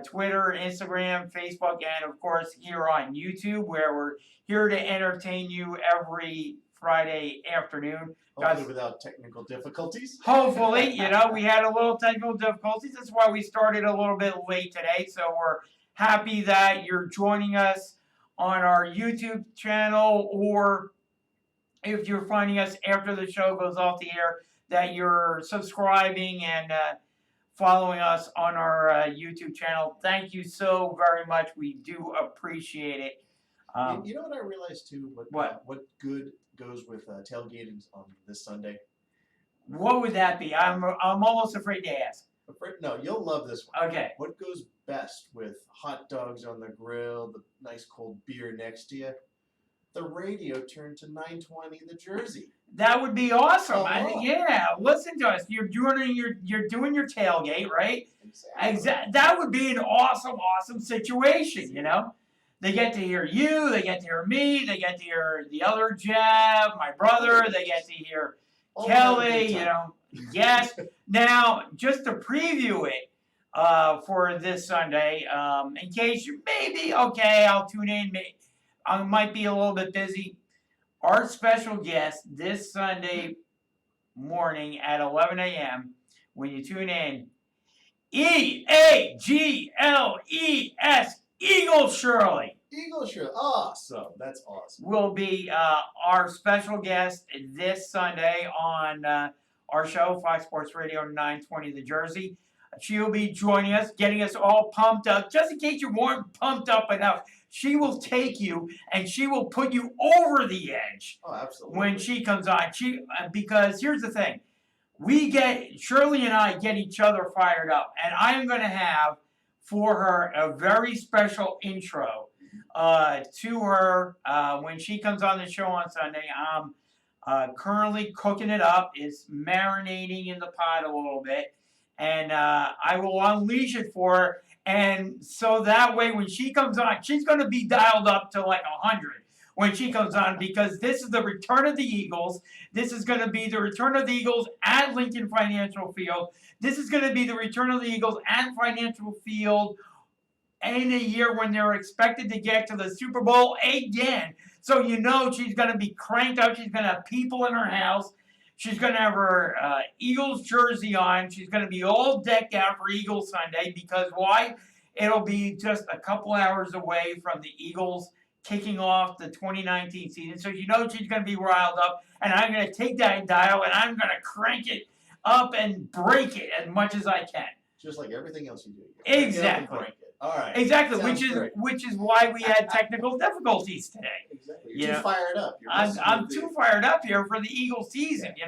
Twitter, Instagram, Facebook, and of course here on YouTube, where we're here to entertain you every Friday afternoon. Hopefully without technical difficulties. Hopefully, we had a little technical difficulties. That's why we started a little bit late today. So we're happy that you're joining us on our YouTube channel, or if you're finding us after the show goes off the air, that you're subscribing and following us on our YouTube channel. Thank you so very much. We do appreciate it. You know what I realized too? What good goes with tailgating on this Sunday? What would that be? I'm almost afraid to ask. No, you'll love this one. Okay. What goes best with hot dogs on the grill, the nice cold beer next to you? The radio turned to 920 The Jersey. That would be awesome. Oh. Listen to us. You're doing your tailgate, right? Exactly. That would be an awesome situation. They get to hear you. They get to hear me. They get to hear the other Jeff, my brother. They get to hear Kelly. Yes. Now, just to preview it for this Sunday, in case you maybe I'll tune in. I might be a little bit busy. Our special guest this Sunday morning at 11 a.m. when you tune in, EAGLES, Eagle Shirley. Eagle Shirley. Awesome. That's awesome. Will be our special guest this Sunday on our show, Fox Sports Radio 920 The Jersey. She'll be joining us, getting us all pumped up. Just in case you weren't pumped up enough, she will take you and she will put you over the edge. Oh, absolutely. When she comes on. Because here's the thing. Shirley and I get each other fired up. And I'm going to have for her a very special intro to her when she comes on the show on Sunday. I'm currently cooking it up. It's marinating in the pot a little bit. And I will unleash it for her. And so that way when she comes on, she's going to be dialed up to like 100 when she comes on, because this is the return of the Eagles. This is going to be the return of the Eagles at Lincoln Financial Field. This is going to be the return of the Eagles at Financial Field in a year when they're expected to get to the Super Bowl again. So she's going to be cranked up. She's going to have people in her house. She's going to have her Eagles jersey on. She's going to be all decked out for Eagles Sunday, because why? It'll be just a couple hours away from the Eagles kicking off the 2019 season. So she's going to be riled up. And I'm going to take that dial and I'm going to crank it up and break it as much as I can. Just like everything else you do. Exactly. All right. Exactly, Sounds great. which is why we had technical difficulties today. Exactly. You You're know, too fired up. You're I'm too fired up here for the Eagles season. Yeah.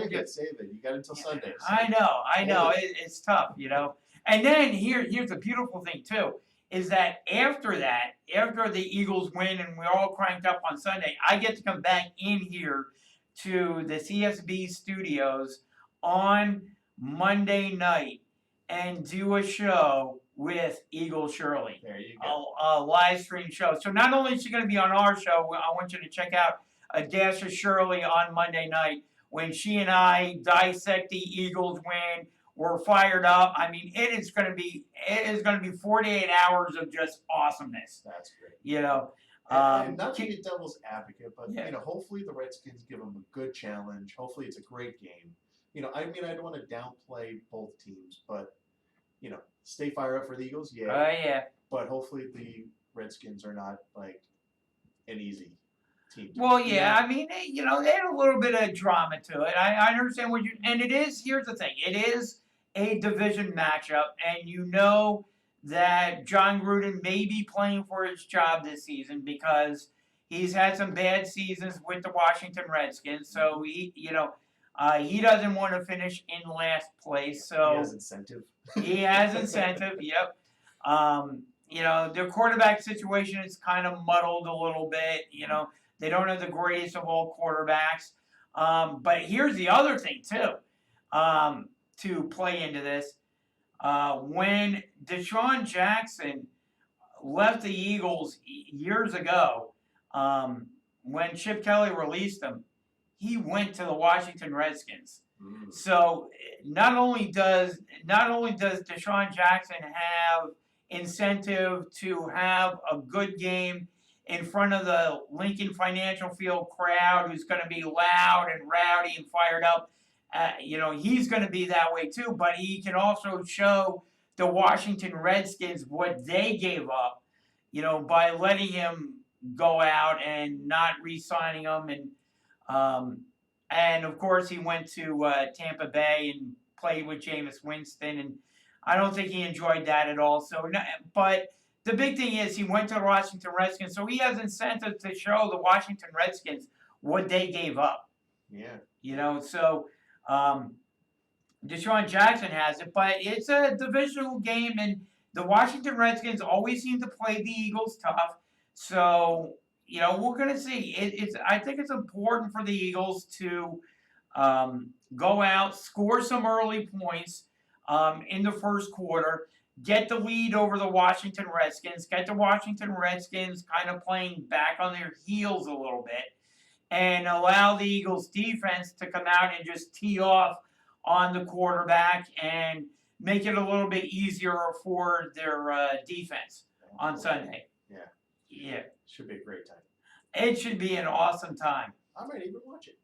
You know, Save it. You got until Sunday. So. I know. It's tough. You know, and then here's the beautiful thing too, is that after the Eagles win and we're all cranked up on Sunday, I get to come back in here to the CSB studios on Monday night and do a show with Eagle Shirley. There you go. A live stream show. So not only is she going to be on our show, I want you to check out a Dash of Shirley on Monday night when she and I dissect the Eagles win. We're fired up. I mean, it is going to be 48 hours of just awesomeness. That's great. You know, and not to be devil's advocate, but yeah. you know, hopefully the Redskins give them a good challenge. Hopefully it's a great game. You know, I mean, I don't want to downplay both teams, but you know, stay fired up for the Eagles, yeah. Yeah. But hopefully the Redskins are not like an easy team. Well, yeah, I mean, they had a little bit of drama to it. I understand what and it is, here's the thing, it is a division matchup, and you know that John Gruden may be playing for his job this season because he's had some bad seasons with the Washington Redskins, so he doesn't want to finish in last place, so he has incentive. He has incentive, yep. Their quarterback situation is kind of muddled a little bit, they don't have the greatest of all quarterbacks. But here's the other thing too, to play into this. When Deshaun Jackson left the Eagles years ago, when Chip Kelly released him, he went to the Washington Redskins. Mm. So not only does Deshaun Jackson have incentive to have a good game in front of the Lincoln Financial Field crowd who's going to be loud and rowdy and fired up, he's going to be that way too, but he can also show the Washington Redskins what they gave up, by letting him go out and not re-signing him. And of course he went to Tampa Bay and played with Jameis Winston, and I don't think he enjoyed that at all. But the big thing is he went to the Washington Redskins, so he has incentive to show the Washington Redskins what they gave up. Yeah. So Deshaun Jackson has it, but it's a divisional game, and the Washington Redskins always seem to play the Eagles tough. So, we're going to see. I think it's important for the Eagles to go out, score some early points in the first quarter, get the lead over the Washington Redskins, get the Washington Redskins kind of playing back on their heels a little bit, and allow the Eagles defense to come out and just tee off on the quarterback and make it a little bit easier for their defense on Sunday. Yeah. Yeah. Should be a great time. It should be an awesome time. I might even watch it.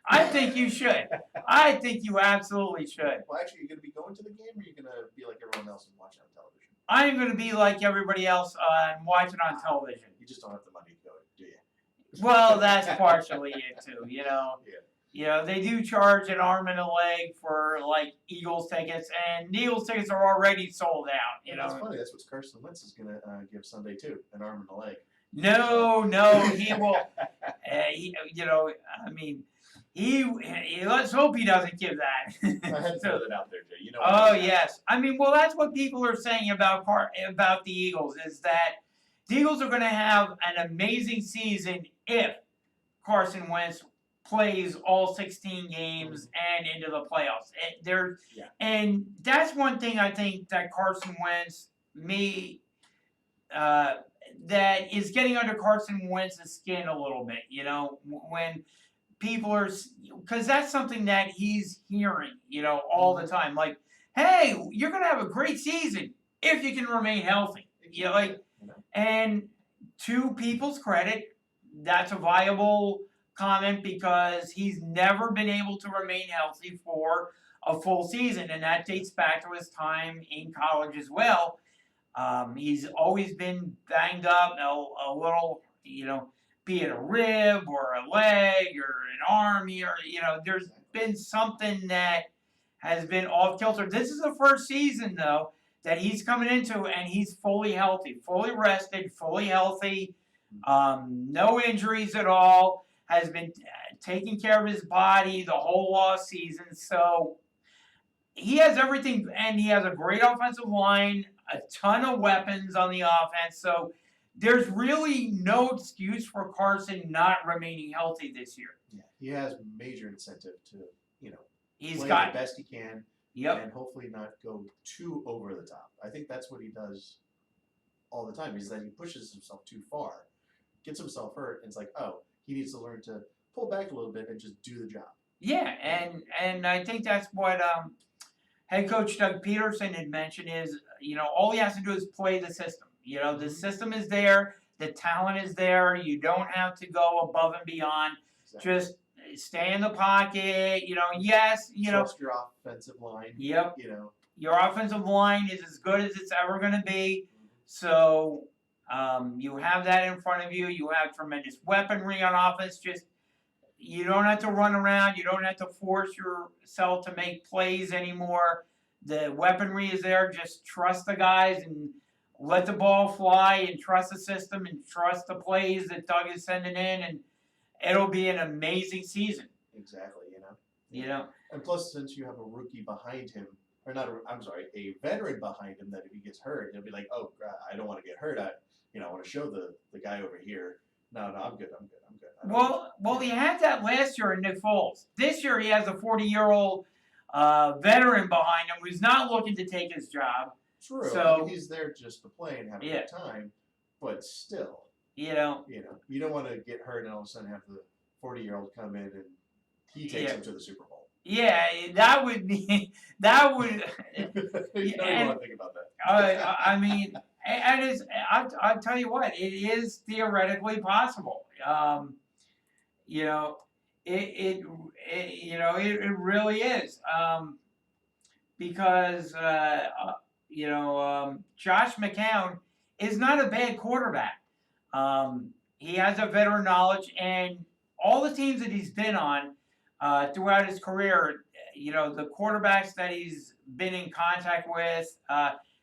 I think you should. I think you absolutely should. Well, actually, you're going to be going to the game, or you're going to be like everyone else and watch it on television? I'm going to be like everybody else and watch it on television. You just don't have the money to go, do you? Well, that's partially it too, Yeah. They do charge an arm and a leg for like Eagles tickets, and the Eagles tickets are already sold out. That's funny. That's what Carson Wentz is going to give Sunday too, an arm and a leg. No, he will. Let's hope he doesn't give that. I had to throw that out there, Jay. Oh yes, that's what people are saying about the Eagles is that the Eagles are going to have an amazing season if Carson Wentz plays all 16 games and into the playoffs. And that's one thing I think that Carson Wentz may that is getting under Carson Wentz's skin a little bit. When people are, because that's something that he's hearing, all the time. Like, hey, you're gonna have a great season if you can remain healthy. And to people's credit, that's a viable comment because he's never been able to remain healthy for a full season, and that dates back to his time in college as well. He's always been banged up a little, be it a rib or a leg or an arm, or there's been something that has been off kilter. This is the first season though that he's coming into, and he's fully healthy, fully rested, fully healthy, no injuries at all, has been taking care of his body the whole off season. So he has everything, and he has a great offensive line, a ton of weapons on the offense. So there's really no excuse for Carson not remaining healthy this year. Yeah, he has major incentive to, He's play got the best he can, and hopefully not go too over the top. I think that's what he does all the time, is that he pushes himself too far, gets himself hurt, and it's like, oh, he needs to learn to pull back a little bit and just do the job. Yeah, and I think that's what head coach Doug Peterson had mentioned is, all he has to do is play the system. The system is there, the talent is there. You don't have to go above and beyond. Exactly. Just stay in the pocket. Yes, trust your offensive line. Yep. Your offensive line is as good as it's ever going to be. So you have that in front of you. You have tremendous weaponry on offense. Just you don't have to run around. You don't have to force yourself to make plays anymore. The weaponry is there. Just trust the guys and let the ball fly, and trust the system and trust the plays that Doug is sending in, and it'll be an amazing season. Exactly. And plus, since you have a rookie behind him, or not, a veteran behind him, that if he gets hurt, he'll be like, oh, God, I don't want to get hurt. I want to show the guy over here. No, I'm good. Well, he had that last year in Nick Foles. This year he has a 40-year-old veteran behind him who's not looking to take his job. True. So he's there just to play and have a good time, but still, you don't want to get hurt and all of a sudden have the 40-year-old come in and he takes him to the Super Bowl. Yeah, that would be that would. You don't want to think about that. I mean, and it's I'll tell you what, it is theoretically possible. It really is. Because Josh McCown is not a bad quarterback. He has a veteran knowledge, and all the teams that he's been on throughout his career, the quarterbacks that he's been in contact with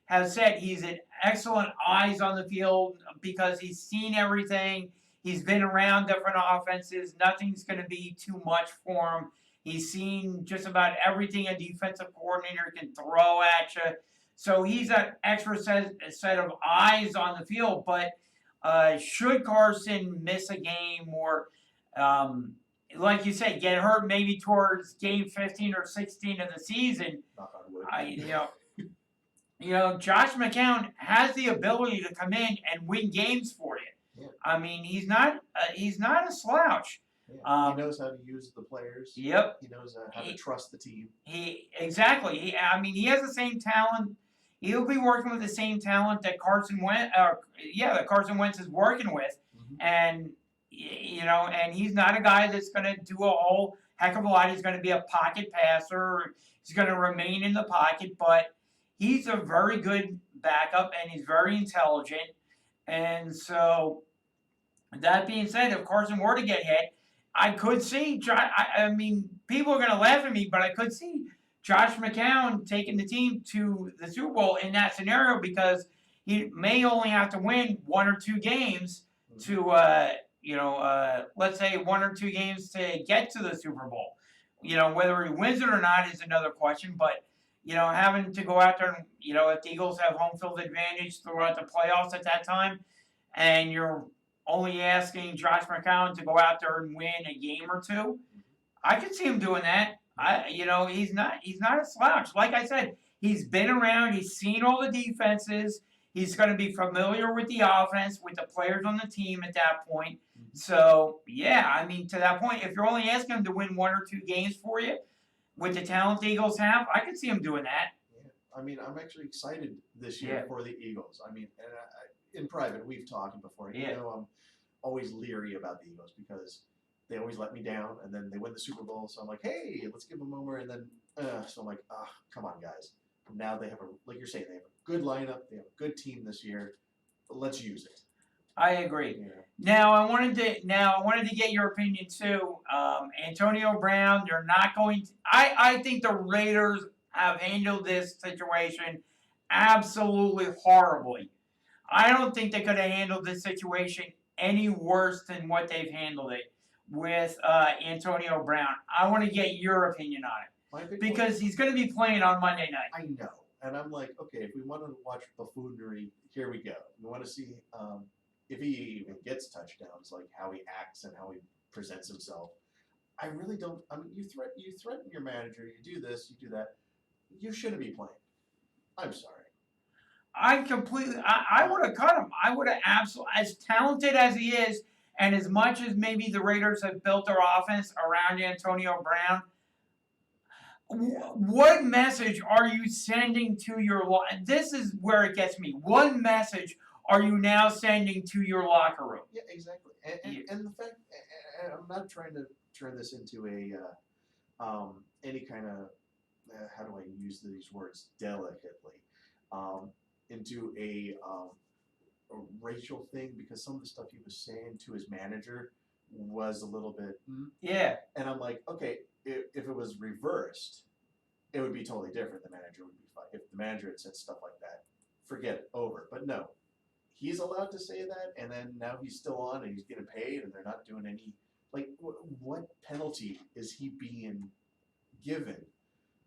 have said he's an excellent eyes on the field because he's seen everything. He's been around different offenses. Nothing's going to be too much for him. He's seen just about everything a defensive coordinator can throw at you. So he's an extra set of eyes on the field. But should Carson miss a game or, like you said, get hurt maybe towards game 15 or 16 of the season, Josh McCown has the ability to come in and win games for you. Yeah. I mean, he's not a slouch. Yeah. He knows how to use the players. Yep. He knows how to trust the team. He has the same talent. He'll be working with the same talent that Carson Wentz is working with, and and he's not a guy that's going to do a whole heck of a lot. He's going to be a pocket passer. He's going to remain in the pocket, but he's a very good backup, and he's very intelligent. And so, that being said, if Carson were to get hit, I could see, people are going to laugh at me, but I could see Josh McCown taking the team to the Super Bowl in that scenario because he may only have to win one or two games to, let's say 1 or 2 games to get to the Super Bowl. Whether he wins it or not is another question, but, having to go out there and, if the Eagles have home field advantage throughout the playoffs at that time, and you're only asking Josh McCown to go out there and win a game or two, I could see him doing that. He's not a slouch. Like I said, he's been around. He's seen all the defenses. He's going to be familiar with the offense, with the players on the team at that point. So, to that point, if you're only asking him to win 1 or 2 games for you, with the talent the Eagles have, I could see him doing that. Yeah. I'm actually excited this year for the Eagles. In private, we've talked before. I'm always leery about the Eagles because they always let me down, and then they win the Super Bowl. So I'm like, hey, let's give them a moment. And then, so I'm like, come on, guys. Now they have like you're saying, they have a good lineup. They have a good team this year. Let's use it. I agree. Yeah. Now I wanted to get your opinion too. Antonio Brown, they're not going to. I think the Raiders have handled this situation absolutely horribly. I don't think they could have handled this situation any worse than what they've handled it with Antonio Brown. I want to get your opinion on it My opinion, because he's going to be playing on Monday night. I know, and I'm like, okay, if we want to watch buffoonery, here we go. We want to see if he even gets touchdowns, like how he acts and how he presents himself. I really don't. I mean, you threaten your manager. You do this, you do that. You shouldn't be playing. I'm sorry. I would have cut him. I would have absolutely, as talented as he is, and as much as maybe the Raiders have built their offense around Antonio Brown, what message are you sending to your this is where it gets me. What message are you now sending to your locker room? Yeah, exactly. And the fact, and I'm not trying to turn this into any kind of how do I use these words delicately, into a racial thing, because some of the stuff he was saying to his manager was a little bit Yeah. and I'm like, okay, if it was reversed, it would be totally different. The manager would be fine. If the manager had said stuff like that, forget it, over. But no, he's allowed to say that, and then now he's still on and he's getting paid, and they're not doing any, like, what penalty is he being given?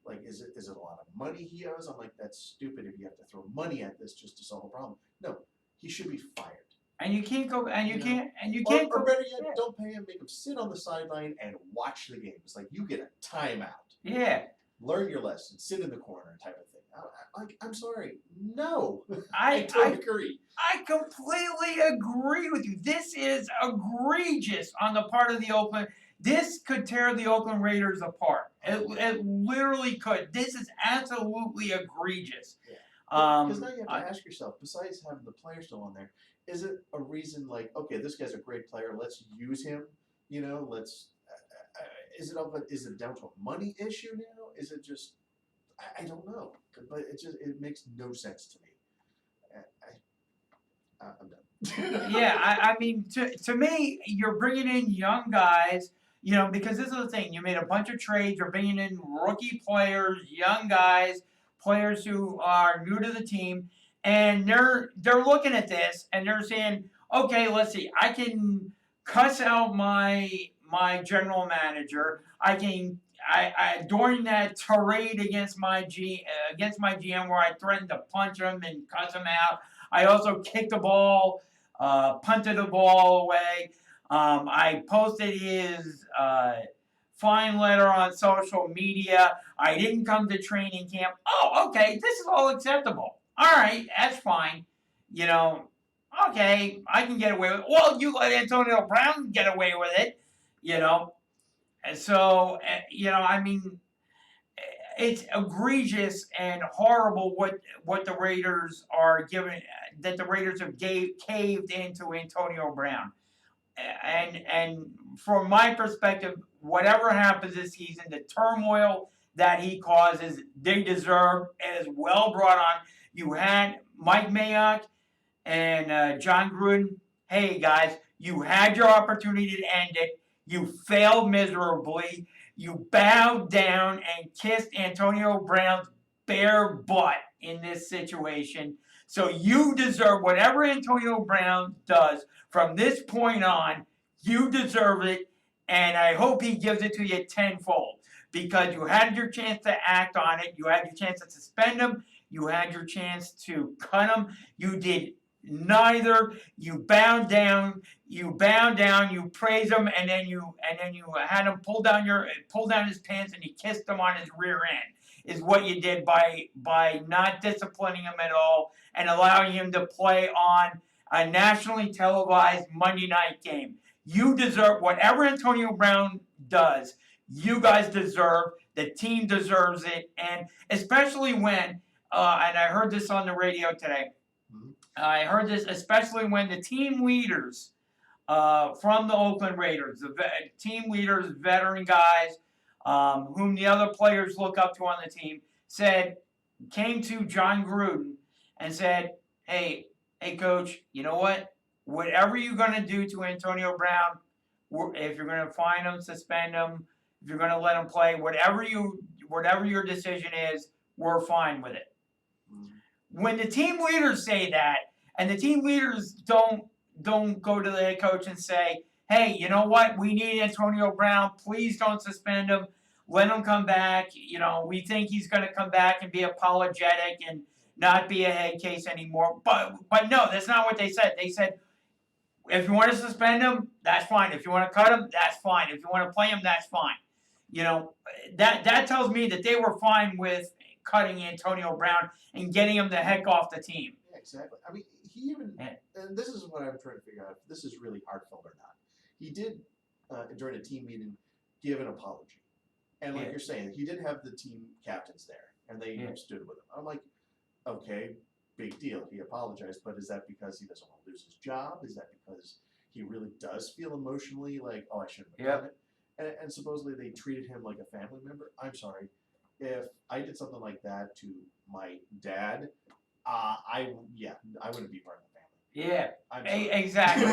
Like, is it a lot of money he owes? I'm like, that's stupid if you have to throw money at this just to solve a problem. No, he should be fired. And you can't go, and you can't Or go. better yet, don't pay him, make him sit on the sideline and watch the game. It's like, you get a timeout. Yeah. Learn your lesson, sit in the corner type of thing. I'm sorry. No. I totally agree. I completely agree with you. This is egregious on the part of the Oakland. This could tear the Oakland Raiders apart. It literally could. This is absolutely egregious. Yeah. Because now you have to ask yourself, besides having the player still on there, is it a reason like, okay, this guy's a great player, let's use him, let's, is it down to a money issue now? Is it just, I don't know, but it makes no sense to me. I'm done. Yeah, I mean, to me, you're bringing in young guys, because this is the thing. You made a bunch of trades. You're bringing in rookie players, young guys, players who are new to the team, and they're looking at this and they're saying, okay, let's see. I can cuss out my general manager. I during that tirade against my GM where I threatened to punch him and cuss him out. I also kicked the ball, punted the ball away. I posted his fine letter on social media. I didn't come to training camp. Oh, okay, this is all acceptable. All right, that's fine. Okay, I can get away with it. Well, you let Antonio Brown get away with it, And so, I mean, it's egregious and horrible what the Raiders are giving, that the Raiders have caved into Antonio Brown. And from my perspective, whatever happens this season, the turmoil that he causes, they deserve, as well brought on. You had Mike Mayock and John Gruden. Hey guys, you had your opportunity to end it. You failed miserably. You bowed down and kissed Antonio Brown's bare butt in this situation. So you deserve whatever Antonio Brown does from this point on. You deserve it, and I hope he gives it to you tenfold, because you had your chance to act on it. You had your chance to suspend him. You had your chance to cut him. You did neither. You bowed down. You praise him, and then you had him pull down his pants, and you kissed him on his rear end. Is what you did by not disciplining him at all and allowing him to play on a nationally televised Monday night game. You deserve whatever Antonio Brown does. You guys deserve. The team deserves it, and especially when, and I heard this on the radio today. I heard this especially when the team leaders from the Oakland Raiders, the team leaders, veteran guys, whom the other players look up to on the team, came to John Gruden and said, hey, coach, you know what? Whatever you're going to do to Antonio Brown, if you're going to fine him, suspend him, if you're going to let him play, whatever your decision is, we're fine with it. when the team leaders say that, and the team leaders don't go to the head coach and say, hey, you know what? We need Antonio Brown. Please don't suspend him. Let him come back. You know, we think he's going to come back and be apologetic and not be a head case anymore. But no, that's not what they said. They said, if you want to suspend him, that's fine. If you want to cut him, that's fine. If you want to play him, that's fine. You know, that tells me that they were fine with cutting Antonio Brown and getting him the heck off the team. Yeah, exactly. I mean, he even, and this is what I'm trying to figure out, if this is really heartfelt or not. He did, during a team meeting, give an apology. And like you're saying, he did have the team captains there, and they stood with him. I'm like, okay, big deal. He apologized, but is that because he doesn't want to lose his job? Is that because he really does feel emotionally like, oh, I shouldn't have done it? And supposedly they treated him like a family member. I'm sorry. If I did something like that to my dad, I wouldn't be part of the family. Yeah, I'm sorry. exactly.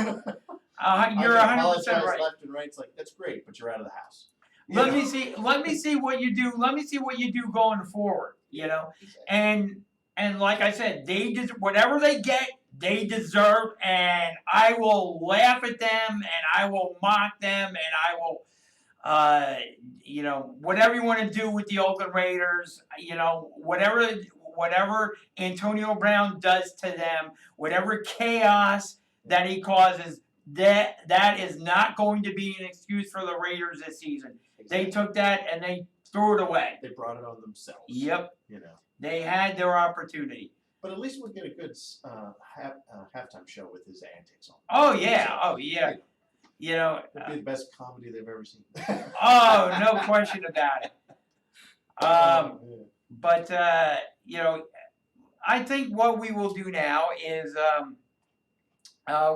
You're 100% right. Left and right. It's like, that's great, but you're out of the house. Let me see what you do. Let me see what you do going forward. You know, Exactly. and like I said, whatever they get, they deserve, and I will laugh at them, and I will mock them, and I will, you know, whatever you want to do with the Oakland Raiders, you know, whatever Antonio Brown does to them, whatever chaos that he causes, that is not going to be an excuse for the Raiders this season. Exactly. They took that and they threw it away. They brought it on themselves. Yep. You know. They had their opportunity. But at least we'll get a good halftime show with his antics on. Oh yeah, so, You know, it'll be the best comedy they've ever seen. Oh, no question about it. But you know, I think what we will do now is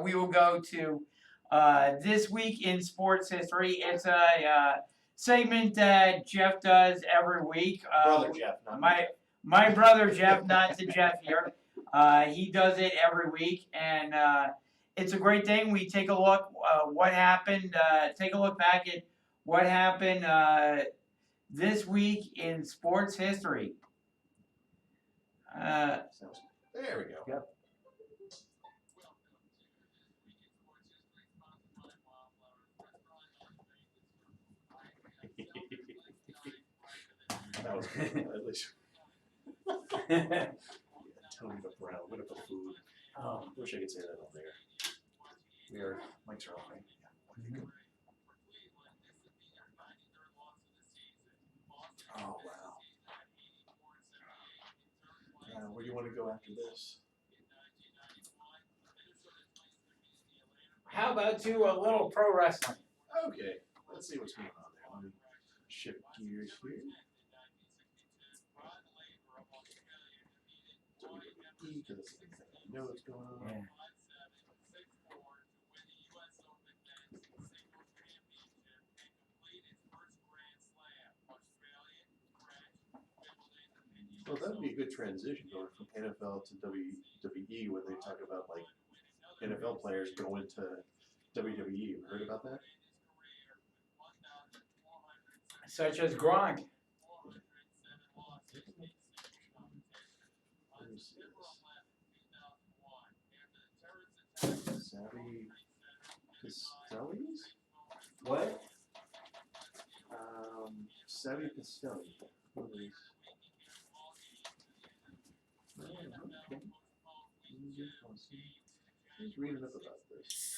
we will go to This Week in Sports History. It's a segment that Jeff does every week. Brother Jeff, not my brother Jeff, not the Jeff here. He does it every week, and it's a great thing. We take a look what happened. Take a look back at what happened this week in sports history. There we go. Yep. That was good, at least. Tony Brown, what about food? Wish I could say that on there. Weird. Mics are off, right? Yeah. Oh, wow. Where do you want to go after this? How about to a little pro wrestling? Okay. Let's see what's going on there. Let me shift gears here. Because I know what's going on. Yeah. Well, that would be a good transition going from NFL to WWE when they talk about like NFL players going to WWE. You heard about that? Such as Gronk. Savvy Castellis? What? Savvy Castelli. What are these? Okay. Who's reading up about this?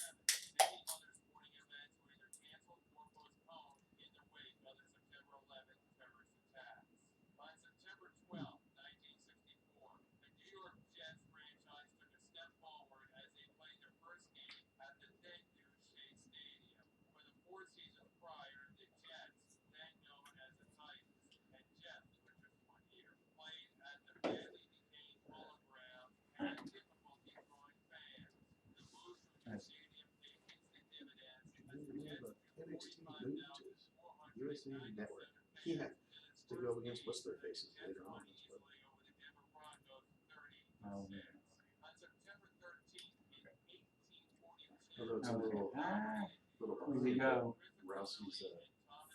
NXT moved to USA Network. Yeah, to go against what's their faces later on. Oh man. Although it's a little Here we go. Rousey's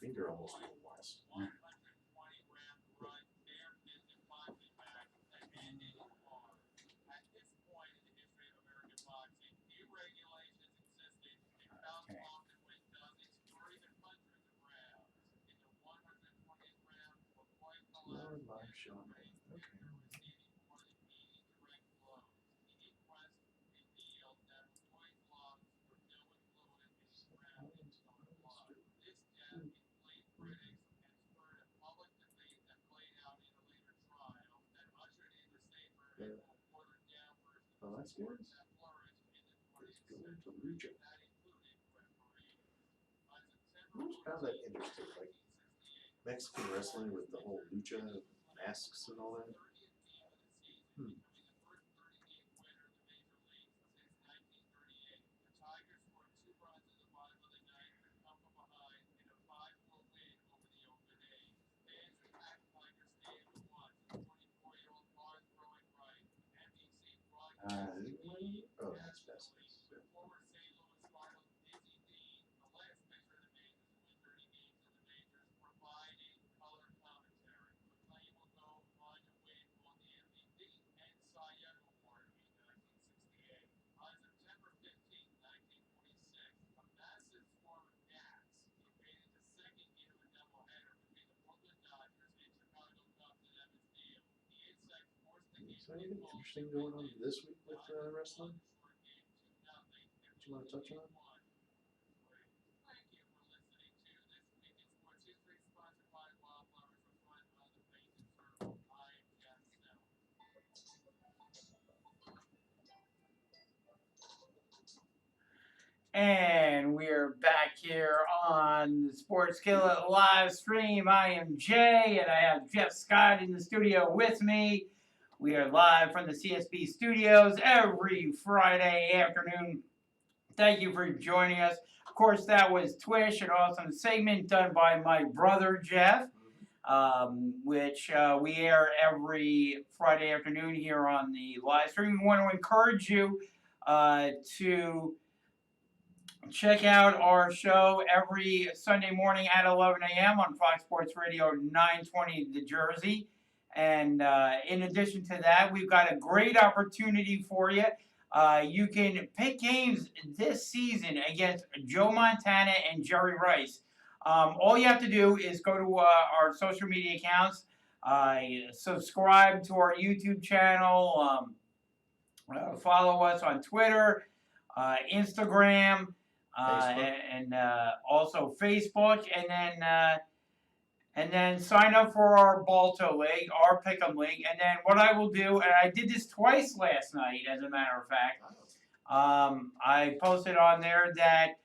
finger almost lost. live show. Okay. Yeah. Oh, that's good. Let's go into lucha. I always found that interesting, like Mexican wrestling with the whole lucha masks and all that. Hmm. Oh, that's best. Is there anything interesting going on this week with wrestling? That you want to touch on? And we're back here on the Sports Skillet live stream. I am Jay, and I have Jeff Scott in the studio with me. We are live from the CSB studios every Friday afternoon. Thank you for joining us. Of course, that was Twish, an awesome segment done by my brother Jeff, which we air every Friday afternoon here on the live stream. We want to encourage you to check out our show every Sunday morning at 11 a.m. on Fox Sports Radio 920 The Jersey. And in addition to that, we've got a great opportunity for you. You can pick games this season against Joe Montana and Jerry Rice. All you have to do is go to our social media accounts, subscribe to our YouTube channel, follow us on Twitter, Instagram, and also Facebook, and then sign up for our Balto League, our Pick'em League, and then what I will do, and I did this twice last night, as a matter of fact. I posted on there that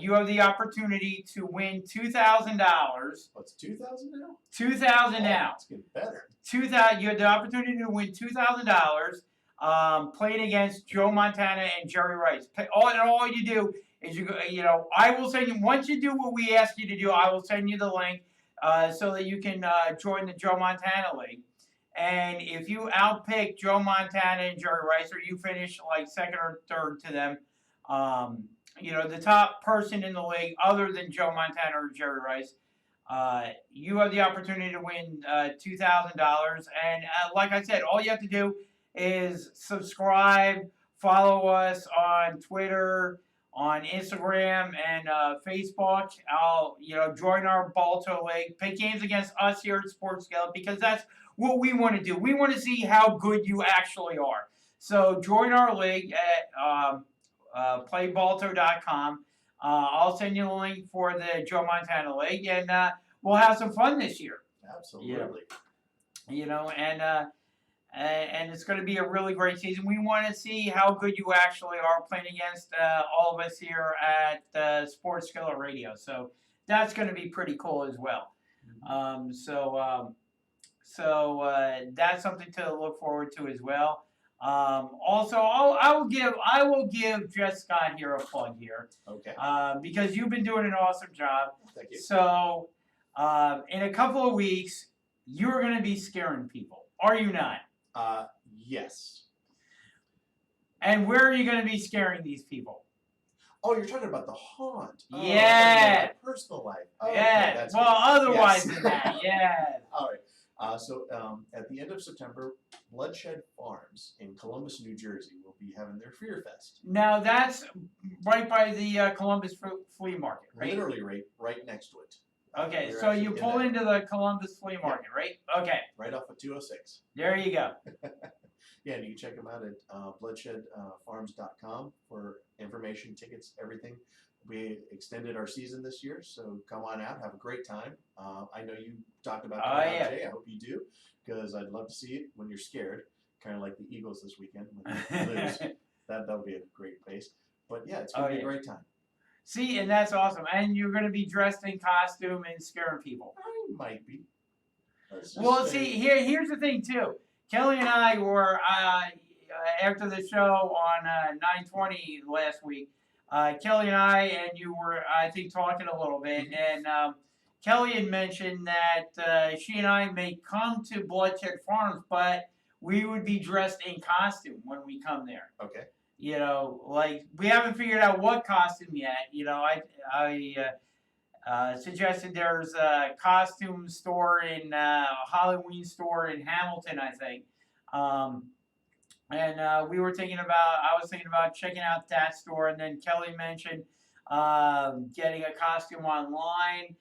you have the opportunity to win $2,000. What's 2,000 now? 2,000 now. It's getting better. 2,000. You have the opportunity to win $2,000. Playing against Joe Montana and Jerry Rice. All you do is I will send you, once you do what we ask you to do, I will send you the link so that you can join the Joe Montana League. And if you outpick Joe Montana and Jerry Rice, or you finish like second or third to them, the top person in the league other than Joe Montana or Jerry Rice, you have the opportunity to win $2,000. And like I said, all you have to do is subscribe, follow us on Twitter, on Instagram, and Facebook. I'll join our Balto League, pick games against us here at Sports Skillet, because that's what we want to do. We want to see how good you actually are. So join our league at playbalto.com. I'll send you the link for the Joe Montana League, and we'll have some fun this year. Absolutely. And it's going to be a really great season. We want to see how good you actually are playing against all of us here at Sports Skillet Radio. So that's going to be pretty cool as well. So that's something to look forward to as well. Also, I will give Jeff Scott here a plug here. Okay. Because you've been doing an awesome job. Thank you. So in a couple of weeks, you're going to be scaring people. Are you not? Yes. And where are you going to be scaring these people? Oh, you're talking about the haunt. Oh, yeah. Personal life. Oh, yeah. That's well, good. otherwise Yes. than that, yeah. All right. So at the end of September, Bloodshed Farms in Columbus, New Jersey will be having their Fear Fest. Now that's right by the Columbus Flea Market, right? Literally right next to it. Okay, We're so actually you in pull that- into the Columbus Flea Market, right? Okay, right off of 206. there you go. Yeah, and you can check them out at bloodshedfarms.com for information, tickets, everything. We extended our season this year, so come on out, have a great time. I know you talked about coming out, yeah. Jay. I hope you do, because I'd love to see it when you're scared, kind of like the Eagles this weekend when they lose. That'll be a great place. But yeah, it's gonna be a great time. See, and that's awesome. And you're going to be dressed in costume and scaring people. I might be. Well, see, here's the thing too. Kelly and I were after the show on 920 last week. Kelly and you were, I think, talking a little bit, and Kelly had mentioned that she and I may come to Bloodshed Farms, but we would be dressed in costume when we come there. Okay. You know, like we haven't figured out what costume yet. You know, I suggested there's a costume store in a Halloween store in Hamilton, I think. And we were thinking about, I was thinking about checking out that store, and then Kelly mentioned getting a costume online.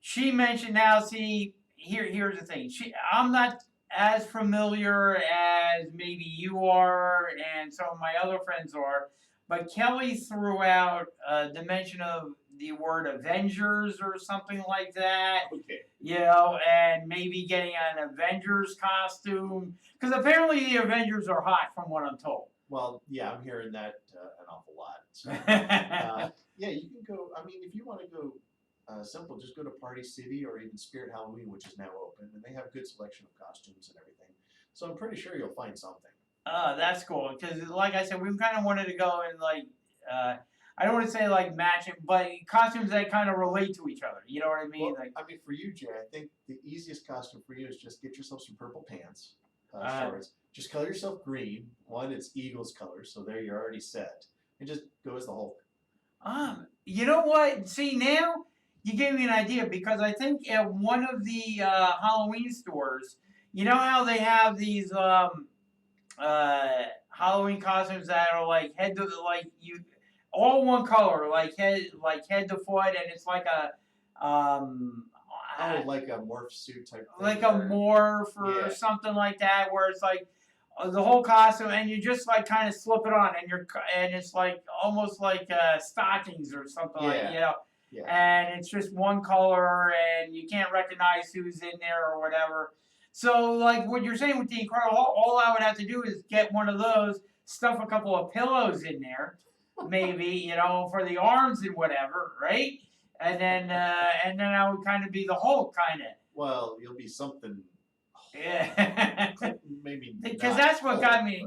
She mentioned now, see, here's the thing. I'm not as familiar as maybe you are and some of my other friends are, but Kelly threw out the mention of the word Avengers or something like that. Okay. You know, and maybe getting an Avengers costume, because apparently the Avengers are hot from what I'm told. Well, yeah, I'm hearing that an awful lot. So, yeah, you can go. I mean, if you want to go simple, just go to Party City or even Spirit Halloween, which is now open, and they have a good selection of costumes and everything. So I'm pretty sure you'll find something. That's cool, because like I said, we kind of wanted to go and like, I don't want to say like matching, but costumes that kind of relate to each other. You know what I mean? Well, like, I mean, for you, Jay, I think the easiest costume for you is just get yourself some purple pants, shorts. Just color yourself green. One, it's Eagles color, so there you're already set. And just go as the Hulk. You know what? See, now you gave me an idea, because I think at one of the Halloween stores, you know how they have these Halloween costumes that are like head to all one color, like head to foot, and it's like a like a morph suit type thing. like a morph or something like that, where it's like the whole costume, and you just like kind of slip it on, and it's like almost like stockings or something like, you know. Yeah. And it's just one color, and you can't recognize who's in there or whatever. So, like what you're saying with the Incredible Hulk, all I would have to do is get one of those, stuff a couple of pillows in there, maybe, you know, for the arms and whatever, right? And then I would kind of be the Hulk, kind of. Well, you'll be something. Yeah. Maybe. Because that's what got me.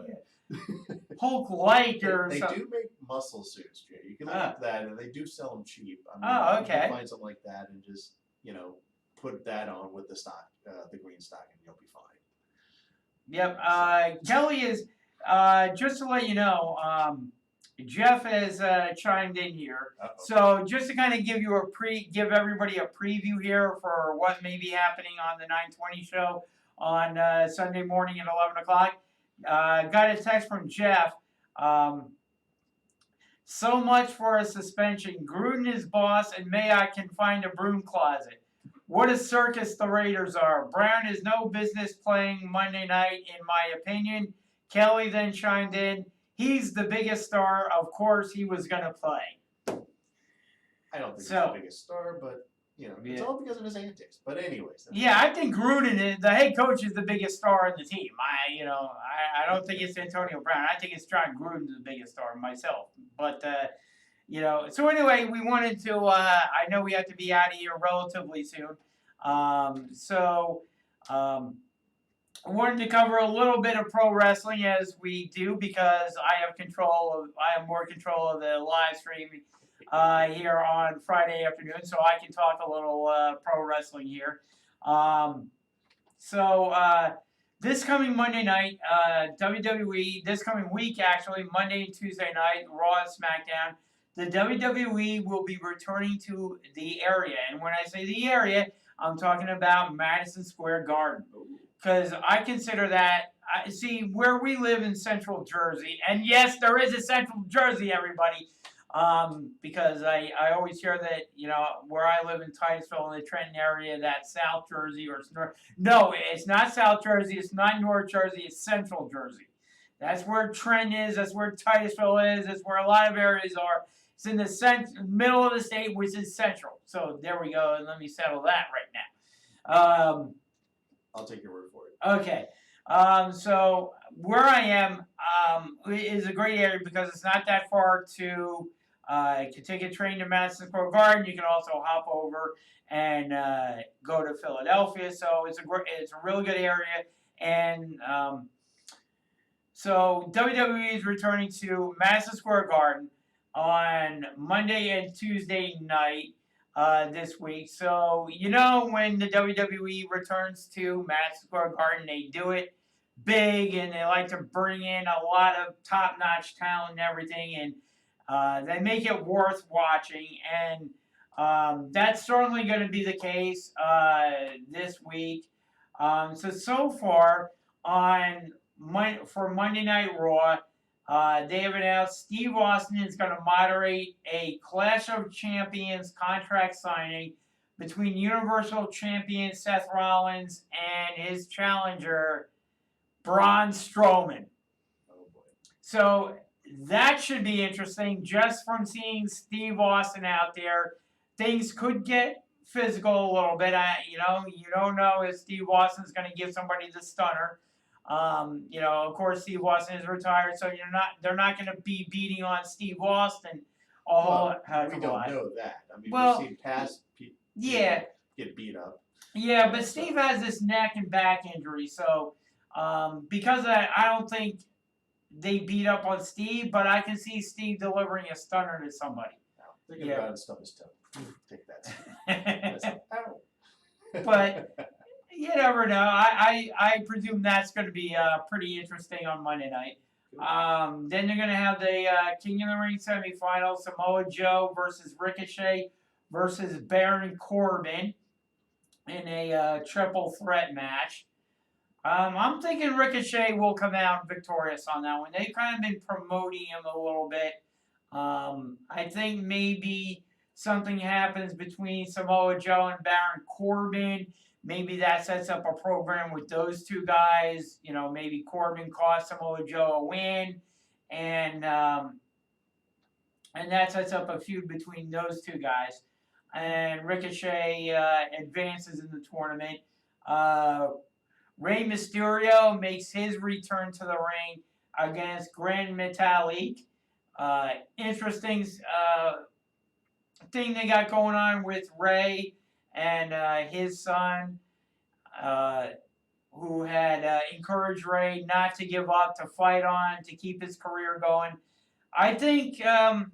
Hulk-like or they something. do make muscle suits, Jay. You can look at that, and they do sell them cheap. I mean, you can find something like that and just, you know, put that on with the stock, the green stock, and you'll be fine. Yep. Kelly is, just to let you know, Jeff has chimed in here. So just to kind of give you give everybody a preview here for what may be happening on the 920 show on Sunday morning at 11 o'clock. Got a text from Jeff. So much for a suspension. Gruden is boss, and Mayock can find a broom closet. What a circus the Raiders are. Brown has no business playing Monday night, in my opinion. Kelly then chimed in. He's the biggest star. Of course he was going to play. I don't think he's the biggest star, but, you know, it's all because of his antics. But anyways. Yeah, I think Gruden, the head coach, is the biggest star in the team. I don't think it's Antonio Brown. I think it's John Gruden, the biggest star myself. But, you know, so anyway, we wanted to, I know we have to be out of here relatively soon. I wanted to cover a little bit of pro wrestling, as we do, because I have more control of the live stream here on Friday afternoon, so I can talk a little pro wrestling here. This coming Monday night, WWE, this coming week actually, Monday and Tuesday night, Raw and SmackDown, the WWE will be returning to the area. And when I say the area, I'm talking about Madison Square Garden. Because I consider that, see, where we live in Central Jersey, and yes, there is a Central Jersey, everybody. Because I always hear that, where I live in Titusville in the Trenton area, that's South Jersey or it's North. No, it's not South Jersey. It's not North Jersey. It's Central Jersey. That's where Trenton is. That's where Titusville is. That's where a lot of areas are. It's in the middle of the state, which is central. So there we go. And let me settle that right now. I'll take your word for it. Okay. So where I am is a great area because it's not that far to. You can take a train to Madison Square Garden. You can also hop over and go to Philadelphia. So it's a really good area. And so WWE is returning to Madison Square Garden on Monday and Tuesday night this week. So when the WWE returns to Madison Square Garden, they do it big and they like to bring in a lot of top-notch talent and everything, and they make it worth watching. And that's certainly going to be the case this week. So far for Monday Night Raw, they have announced Steve Austin is going to moderate a Clash of Champions contract signing between Universal Champion Seth Rollins and his challenger, Braun Strowman. Oh boy. So that should be interesting just from seeing Steve Austin out there. Things could get physical a little bit. You don't know if Steve Austin's going to give somebody the stunner. Of course, Steve Austin is retired, so they're not going to be beating on Steve Austin a whole heck we of a don't lot. know that. I mean, Well, we've seen past people get beat up. Yeah, but Steve has this neck and back injury, so because of that, I don't think they beat up on Steve, but I can see Steve delivering a stunner to somebody. Thinking about it and stuff his toe. Take that. But you never know. I presume that's going to be pretty interesting on Monday night. Then they're going to have the King of the Ring semifinal: Samoa Joe versus Ricochet versus Baron Corbin in a triple threat match. I'm thinking Ricochet will come out victorious on that one. They've kind of been promoting him a little bit. I think maybe something happens between Samoa Joe and Baron Corbin. Maybe that sets up a program with those two guys. Maybe Corbin costs Samoa Joe a win, and that sets up a feud between those two guys. And Ricochet advances in the tournament. Rey Mysterio makes his return to the ring against Grand Metalik. Interesting thing they got going on with Rey and his son, who had encouraged Rey not to give up, to fight on, to keep his career going. I think down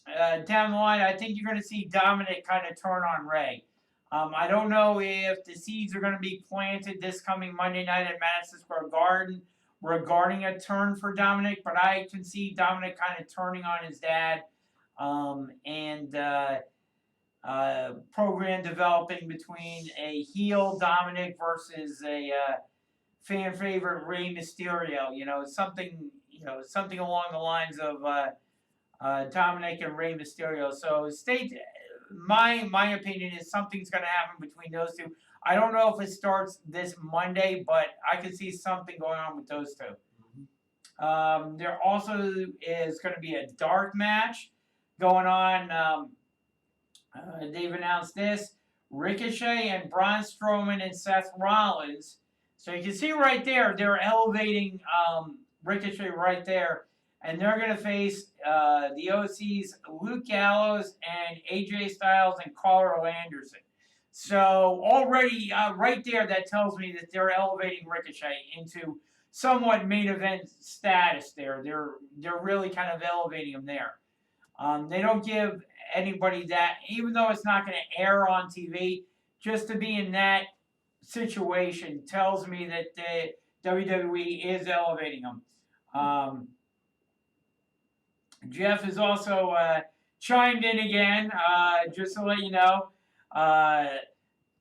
the line, I think you're going to see Dominic kind of turn on Rey. I don't know if the seeds are going to be planted this coming Monday night at Madison Square Garden regarding a turn for Dominic, but I can see Dominic kind of turning on his dad and program developing between a heel Dominic versus a fan favorite Rey Mysterio. Something along the lines of Dominic and Rey Mysterio. So my opinion is something's going to happen between those two. I don't know if it starts this Monday, but I can see something going on with those two. There also is going to be a dark match going on. They've announced this. Ricochet and Braun Strowman and Seth Rollins. So you can see right there, they're elevating Ricochet right there. And they're going to face the OC's Luke Gallows and AJ Styles and Carl Anderson. So already right there, that tells me that they're elevating Ricochet into somewhat main event status there. They're really kind of elevating him there. They don't give anybody that, even though it's not going to air on TV, just to be in that situation tells me that the WWE is elevating them. Jeff has also chimed in again, just to let you know.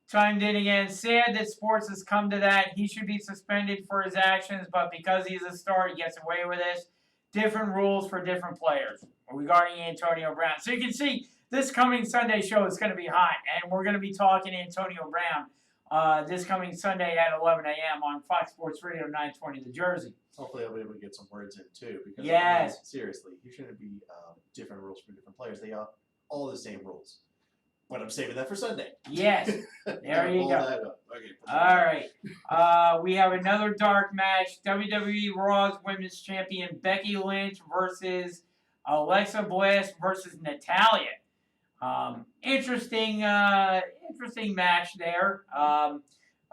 Chimed in again. Sad that sports has come to that. He should be suspended for his actions, but because he's a star, he gets away with this. different rules for different players regarding Antonio Brown. So you can see this coming Sunday show is going to be hot, and we're going to be talking Antonio Brown this coming Sunday at 11 a.m. on Fox Sports Radio 920 The Jersey. Hopefully I'll be able to get some words in too, because Yes. I mean, seriously, you shouldn't be different rules for different players. They are all the same rules. But I'm saving that for Sunday. Yes, there you go. Okay. All right. We have another dark match. WWE Raw's Women's Champion Becky Lynch versus Alexa Bliss versus Natalya. Interesting match there.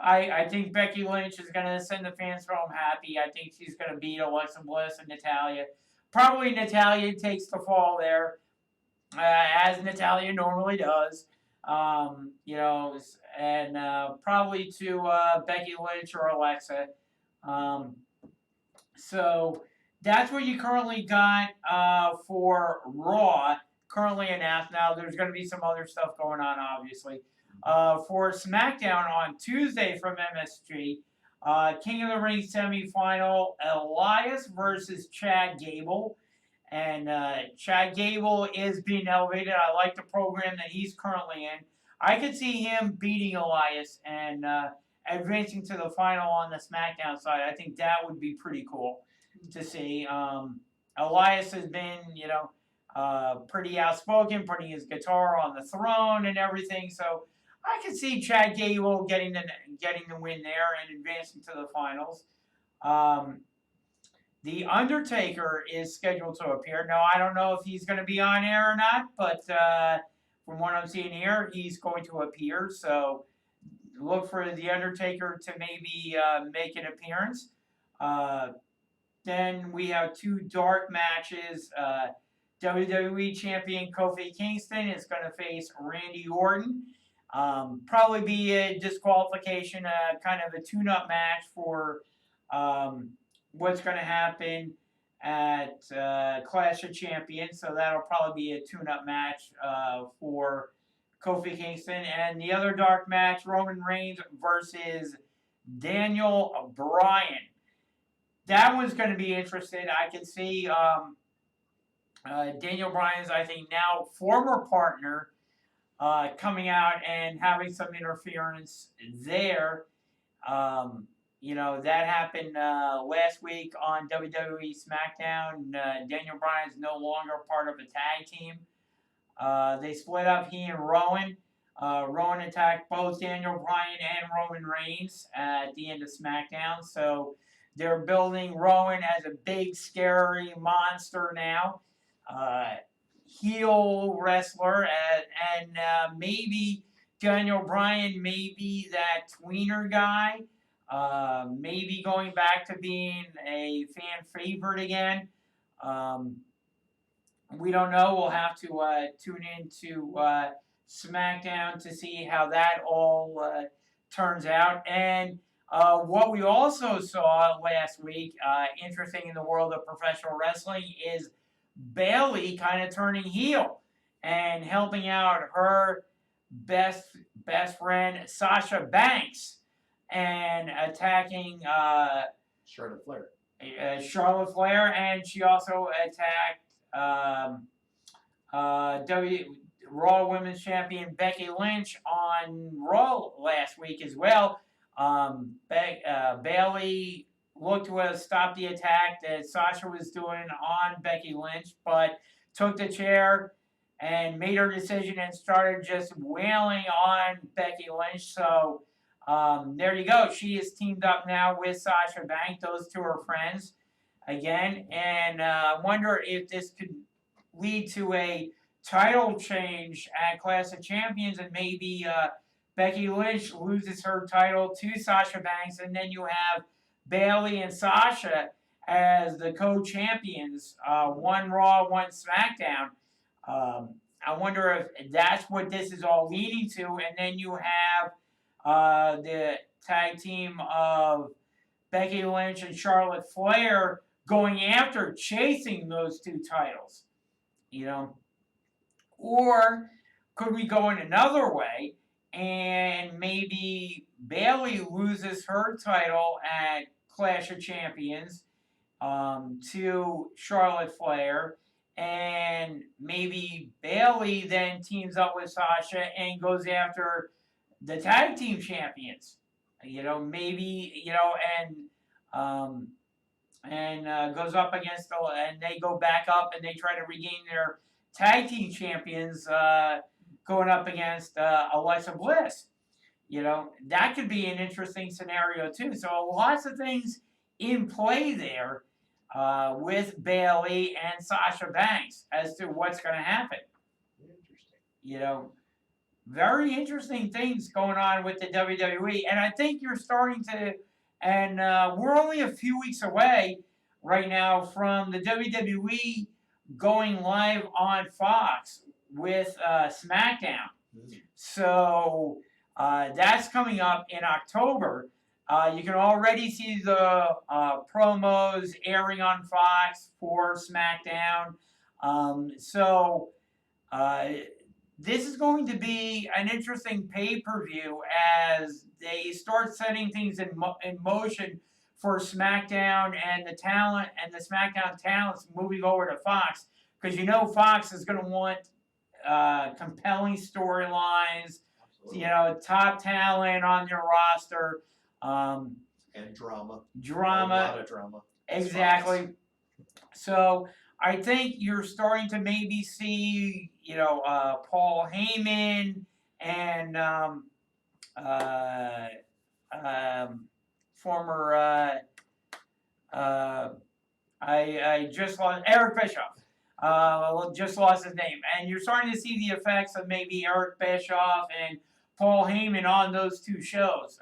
I think Becky Lynch is going to send the fans home happy. I think she's going to beat Alexa Bliss and Natalya. Probably Natalya takes the fall there, as Natalya normally does. And probably to Becky Lynch or Alexa. So that's what you currently got for Raw, currently announced. Now, there's going to be some other stuff going on, obviously. For SmackDown on Tuesday from MSG, King of the Ring semifinal, Elias versus Chad Gable. And Chad Gable is being elevated. I like the program that he's currently in. I could see him beating Elias and advancing to the final on the SmackDown side. I think that would be pretty cool to see. Elias has been, pretty outspoken, putting his guitar on the throne and everything. So I could see Chad Gable getting the win there and advancing to the finals. The Undertaker is scheduled to appear. Now, I don't know if he's going to be on air or not, but from what I'm seeing here, he's going to appear. So look for The Undertaker to maybe make an appearance. Then we have two dark matches. WWE Champion Kofi Kingston is going to face Randy Orton. Probably be a disqualification, kind of a tune-up match for what's going to happen at Clash of Champions. So that'll probably be a tune-up match for Kofi Kingston. And the other dark match, Roman Reigns versus Daniel Bryan. That one's going to be interesting. I can see Daniel Bryan's, I think, now former partner coming out and having some interference there. That happened last week on WWE SmackDown. Daniel Bryan's no longer part of a tag team. They split up, he and Rowan. Rowan attacked both Daniel Bryan and Roman Reigns at the end of SmackDown. So they're building Rowan as a big, scary monster now. Heel wrestler. And maybe Daniel Bryan may be that tweener guy. Maybe going back to being a fan favorite again. We don't know. We'll have to tune into SmackDown to see how that all turns out. And what we also saw last week, interesting in the world of professional wrestling, is Bayley kind of turning heel and helping out her best friend Sasha Banks and attacking Charlotte Flair. Charlotte Flair, and she also attacked Raw Women's Champion Becky Lynch on Raw last week as well. Bayley looked to have stopped the attack that Sasha was doing on Becky Lynch, but took the chair and made her decision and started just wailing on Becky Lynch. So there you go. She is teamed up now with Sasha Banks. Those two are friends again. And I wonder if this could lead to a title change at Clash of Champions, and maybe Becky Lynch loses her title to Sasha Banks, and then you have Bayley and Sasha as the co-champions, one Raw, one SmackDown. I wonder if that's what this is all leading to, and then you have the tag team of Becky Lynch and Charlotte Flair going after, chasing those two titles, Or could we go in another way and maybe Bayley loses her title at Clash of Champions to Charlotte Flair, and maybe Bailey then teams up with Sasha and goes after the tag team champions. Maybe goes up against and they go back up and they try to regain their tag team champions, going up against Alexa Bliss. That could be an interesting scenario too. So lots of things in play there with Bailey and Sasha Banks as to what's going to happen. Interesting. Very interesting things going on with the WWE, and I think you're starting to. And we're only a few weeks away right now from the WWE going live on Fox with SmackDown. So that's coming up in October. You can already see the promos airing on Fox for SmackDown. This is going to be an interesting pay-per-view as they start setting things in motion for SmackDown and the talent and the SmackDown talents moving over to Fox, because Fox is going to want compelling storylines, top talent on their roster, and drama. A lot of drama. Exactly. So I think you're starting to maybe see, Paul Heyman and former I just lost Eric Bischoff. Just lost his name, and you're starting to see the effects of maybe Eric Bischoff and Paul Heyman on those two shows.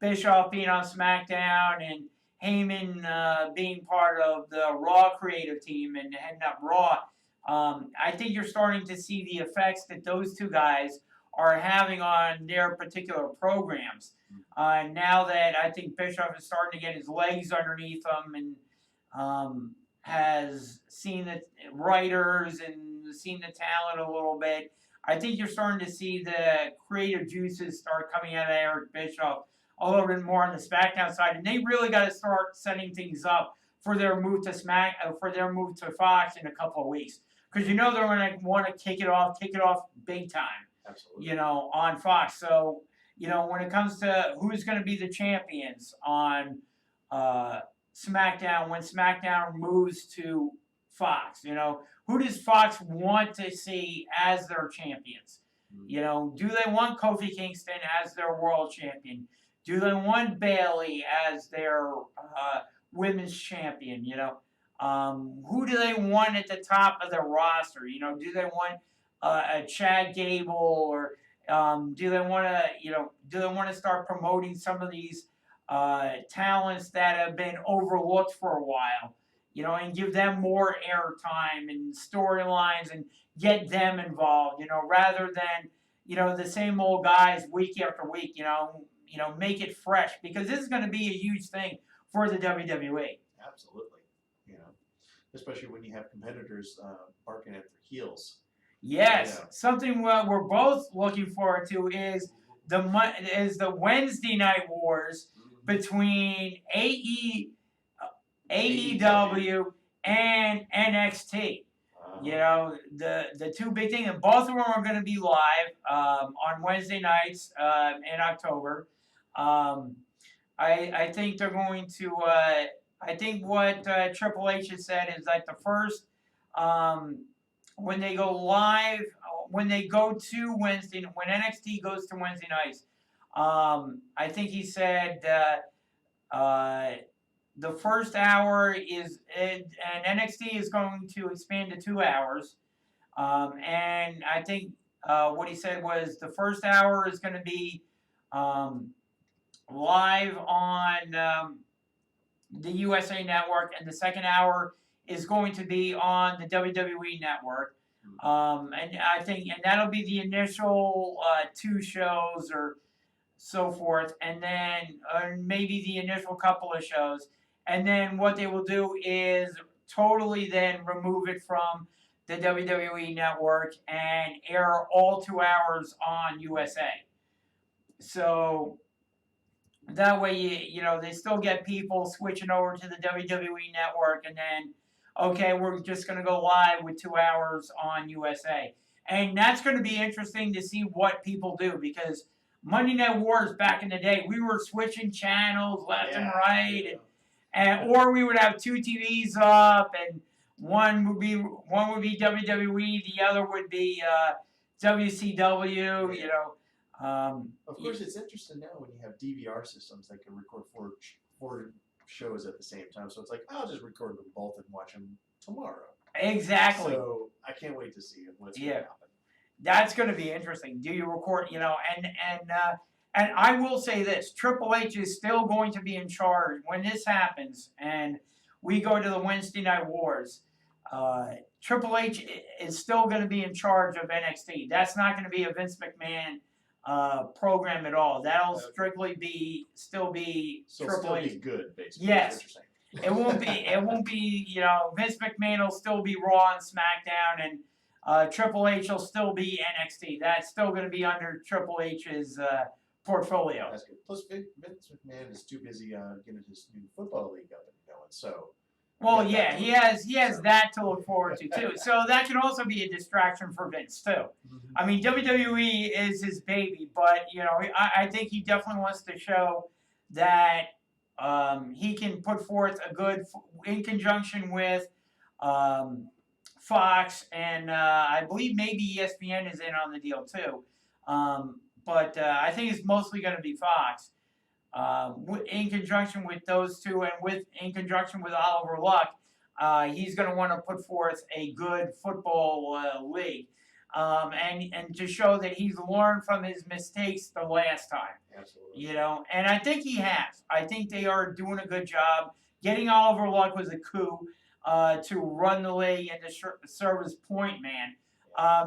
Bischoff being on SmackDown and Heyman being part of the Raw creative team and heading up Raw. I think you're starting to see the effects that those two guys are having on their particular programs. Now that I think Bischoff is starting to get his legs underneath him and has seen the writers and seen the talent a little bit, I think you're starting to see the creative juices start coming out of Eric Bischoff a little bit more on the SmackDown side, and they really got to start setting things up for their move to Fox in a couple of weeks, because they're going to want to kick it off big time. Absolutely. On Fox. So when it comes to who's going to be the champions on SmackDown when SmackDown moves to Fox, who does Fox want to see as their champions? Do they want Kofi Kingston as their world champion? Do they want Bailey as their women's champion? Who do they want at the top of their roster? Do they want a Chad Gable, or do they want to start promoting some of these talents that have been overlooked for a while? And give them more airtime and storylines and get them involved. Rather than the same old guys week after week. Make it fresh, because this is going to be a huge thing for the WWE. Absolutely. Especially when you have competitors barking at their heels. Yes, something we're both looking forward to is the Wednesday Night Wars between AEW and NXT. The two big things, and both of them are going to be live on Wednesday nights in October. I think they're going to. I think what Triple H has said is like the first when they go live, when they go to Wednesday, when NXT goes to Wednesday nights. I think he said the first hour is, and NXT is going to expand to 2 hours. And I think what he said was the first hour is going to be live on the USA Network, and the second hour is going to be on the WWE Network. And I think, and that'll be the initial 2 shows or so forth, and then maybe the initial couple of shows. And then what they will do is totally then remove it from the WWE Network and air all 2 hours on USA. So That way, they still get people switching over to the WWE network, and then, okay, we're just going to go live with 2 hours on USA. And that's going to be interesting to see what people do, because Monday Night Wars back in the day, we were switching channels left and right, and or we would have two TVs up, and one would be WWE, the other would be WCW. Of course, it's interesting now when you have DVR systems that can record four shows at the same time. So it's like, I'll just record them both and watch them tomorrow. Exactly. So I can't wait to see what's going to happen. That's going to be interesting. Do you record? And I will say this: Triple H is still going to be in charge when this happens, and we go to the Wednesday Night Wars. Triple H is still going to be in charge of NXT. That's not going to be a Vince McMahon program at all. That'll strictly still be Triple H. Be good, basically. Yes. It won't be. Vince McMahon will still be Raw and SmackDown, and Triple H will still be NXT. That's still going to be under Triple H's portfolio. That's good. Plus, Vince McMahon is too busy getting his new football league up and going. So. Well, yeah, he has that to look forward to too. So that can also be a distraction for Vince too. Mm-hmm. I mean, WWE is his baby, but I think he definitely wants to show that he can put forth a good, in conjunction with Fox, and I believe maybe ESPN is in on the deal too. But I think it's mostly going to be Fox. In conjunction with those two, and in conjunction with Oliver Luck, he's going to want to put forth a good football league, and to show that he's learned from his mistakes the last time. Absolutely. And I think he has. I think they are doing a good job. Getting Oliver Luck was a coup to run the league and to serve as point man,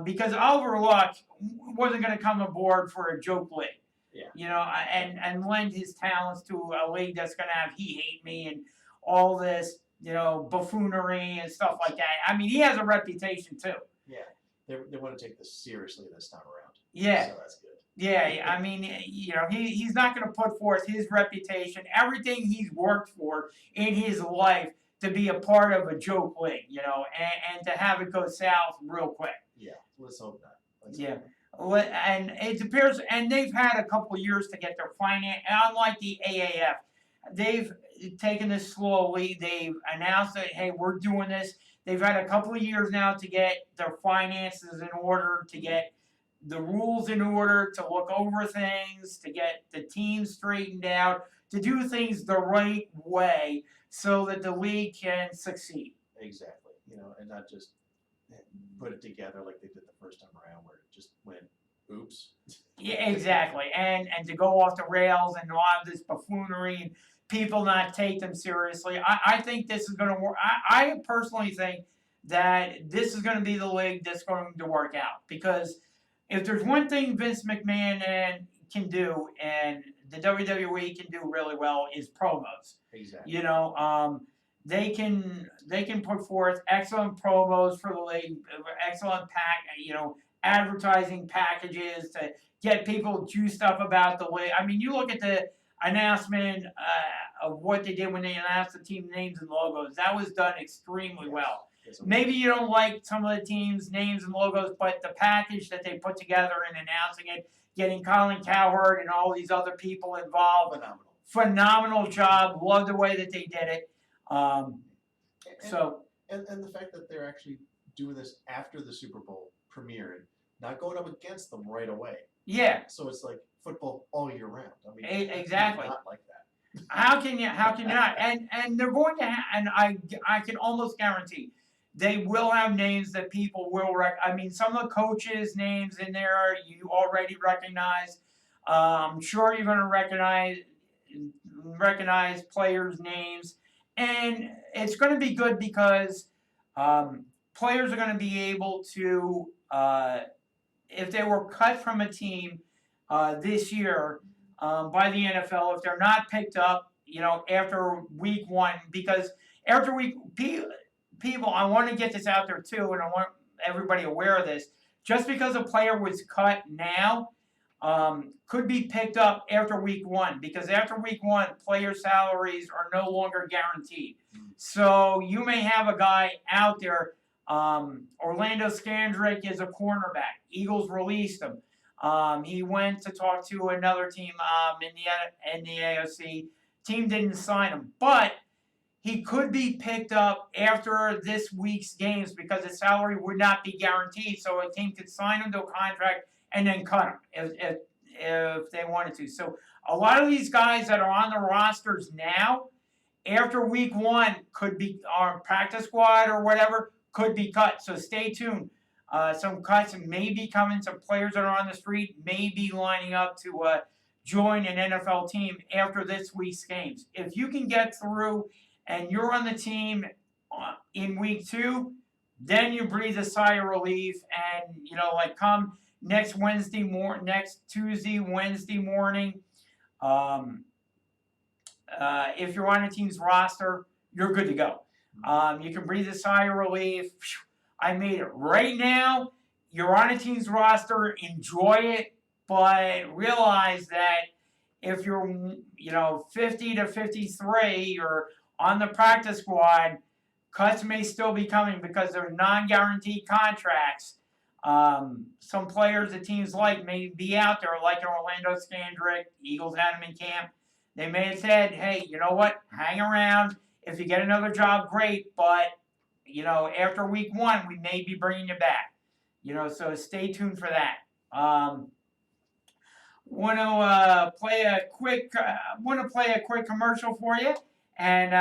because Oliver Luck wasn't going to come aboard for a joke league. Yeah. And lend his talents to a league that's going to have he hate me and all this, buffoonery and stuff like that. I mean, he has a reputation too. Yeah, they want to take this seriously this time around. Yeah. So that's good. Yeah, I mean, he's not going to put forth his reputation, everything he's worked for in his life to be a part of a joke league, and to have it go south real quick. Yeah, let's hope not. Yeah. And it appears, and they've had a couple of years to get their finance. Unlike the AAF, they've taken this slowly. They've announced that, hey, we're doing this. They've had a couple of years now to get their finances in order, to get the rules in order, to look over things, to get the team straightened out, to do things the right way so that the league can succeed. Exactly. And not just put it together like they did the first time around, where it just went, oops. Yeah, exactly. And to go off the rails and all of this buffoonery and people not take them seriously. I think this is going to work. I personally think that this is going to be the league that's going to work out, because if there's one thing Vince McMahon can do, and the WWE can do really well, is promos. Exactly. They can put forth excellent promos for the league, excellent advertising packages to get people juiced up about the league. I mean, you look at the announcement of what they did when they announced the team names and logos. That was done extremely well. Yes, Maybe you don't like some of the teams' names and logos, but the package that they put together in announcing it, getting Colin Cowherd and all these other people involved, phenomenal job. Love the way that they did it. And the fact that they're actually doing this after the Super Bowl premiere and not going up against them right away. Yeah. So it's like football all year round. I mean, exactly. Not like that. How can you not? And they're going to and I can almost guarantee they will have names that people will I mean, some of the coaches' names in there you already recognize. I'm sure you're going to recognize players' names. And it's going to be good because players are going to be able to, if they were cut from a team this year by the NFL, if they're not picked up, after week one, because after people, I want to get this out there too, and I want everybody aware of this. Just because a player was cut now, could be picked up after week 1, because after week 1, player salaries are no longer guaranteed. So you may have a guy out there. Orlando Scandrick is a cornerback. Eagles released him. He went to talk to another team in the AFC. Team didn't sign him, but he could be picked up after this week's games because his salary would not be guaranteed. So a team could sign him to a contract and then cut him if they wanted to. So a lot of these guys that are on the rosters now, after week 1, could be on practice squad or whatever, could be cut. So stay tuned. Some cuts may be coming. Some players that are on the street may be lining up to join an NFL team after this week's games. If you can get through and you're on the team in week 2, then you breathe a sigh of relief, and like come next Tuesday, Wednesday morning, if you're on a team's roster, you're good to go. You can breathe a sigh of relief. I made it. Right now, you're on a team's roster, enjoy it, but realize that if you're 50 to 53 or on the practice squad, cuts may still be coming because they're non-guaranteed contracts. Some players the teams like may be out there, like Orlando Scandrick. Eagles had him in camp. They may have said, hey, you know what, hang around. If you get another job, great, but after week 1, we may be bringing you back. So stay tuned for that. Want to play a quick commercial for you, and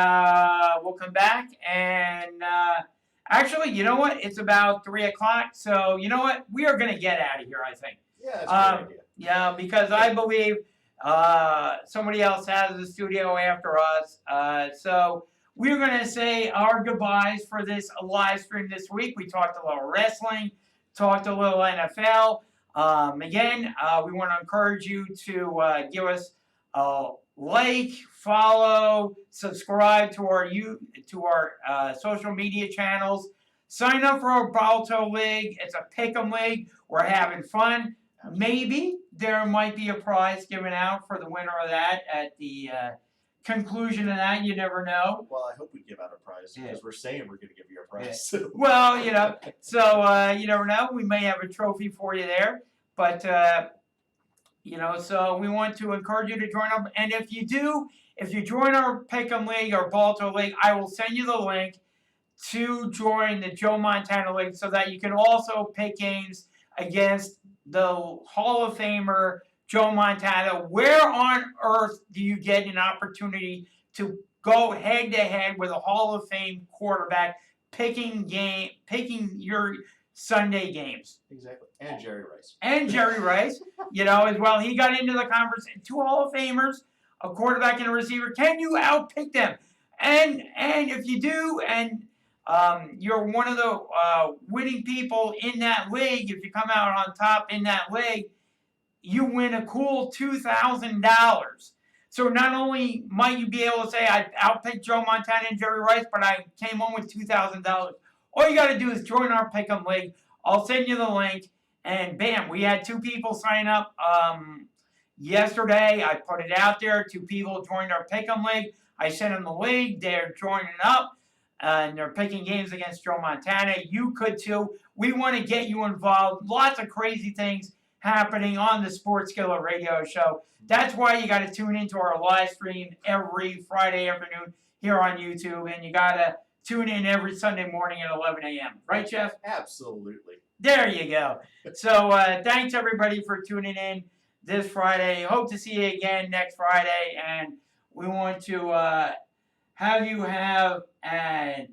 we'll come back. And actually, you know what? It's about 3:00, so you know what? We are going to get out of here, I think. Yeah, that's a good idea. Yeah, because I believe somebody else has the studio after us. So we're going to say our goodbyes for this live stream this week. We talked a little wrestling, talked a little NFL. Again, we want to encourage you to give us a like, follow, subscribe to our social media channels. Sign up for our Balto League. It's a pick'em league. We're having fun. Maybe there might be a prize given out for the winner of that at the conclusion of that. You never know. Well, I hope we give out a prize because we're saying we're going to give you a prize. Yeah. Well, so you never know. We may have a trophy for you there, but so we want to encourage you to join up. And if you join our Pick'em League or Balto League, I will send you the link to join the Joe Montana League so that you can also pick games against the Hall of Famer Joe Montana. Where on earth do you get an opportunity to go head to head with a Hall of Fame quarterback picking your Sunday games? Exactly. And Jerry Rice. As well. He got into the conversation. 2 Hall of Famers, a quarterback and a receiver. Can you outpick them? And if you do, and you're one of the winning people in that league, if you come out on top in that league, you win a cool $2,000. So not only might you be able to say, I outpicked Joe Montana and Jerry Rice, but I came home with $2,000. All you got to do is join our Pick'em League. I'll send you the link. And bam, we had 2 people sign up yesterday. I put it out there. 2 people joined our Pick'em League. I sent them the league. They're joining up. And they're picking games against Joe Montana. You could too. We want to get you involved. Lots of crazy things happening on the Sports Skillet radio show. That's why you got to tune into our live stream every Friday afternoon here on YouTube. And you got to tune in every Sunday morning at 11 a.m. Right, Jeff? Absolutely. There you go. So thanks, everybody, for tuning in this Friday. Hope to see you again next Friday. And we want to have you have an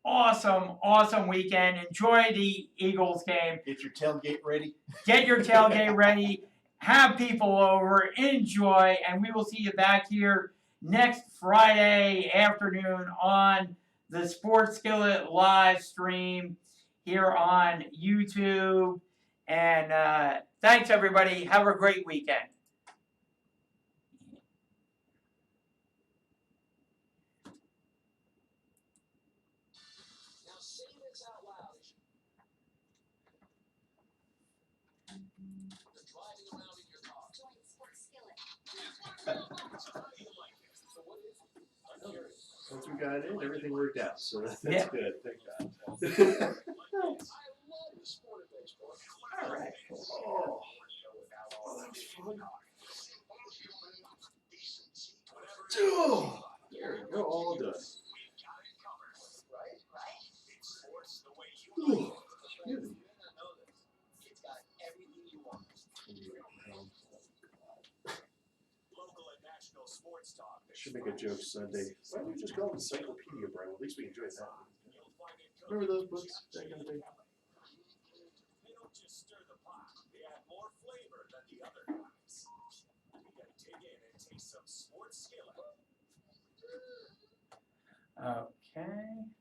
awesome weekend. Enjoy the Eagles game. Get your tailgate ready. Get your tailgate ready. Have people over. Enjoy. And we will see you back here next Friday afternoon on the Sports Skillet live stream here on YouTube. And thanks, everybody. Have a great weekend. Now say this out loud. The Once we got in, everything worked out, so that's Yeah. good. Thank God. All right. Oh, that was fun. Oh, there we go, all done. Ooh, excuse me. Should make a joke Sunday. Why don't we just call it Encyclopedia Braille? At least we enjoyed that. Remember those books back in the day? They don't just stir the pot, they add more flavor than the other guys. We gotta dig in and taste some sports skillet. Okay.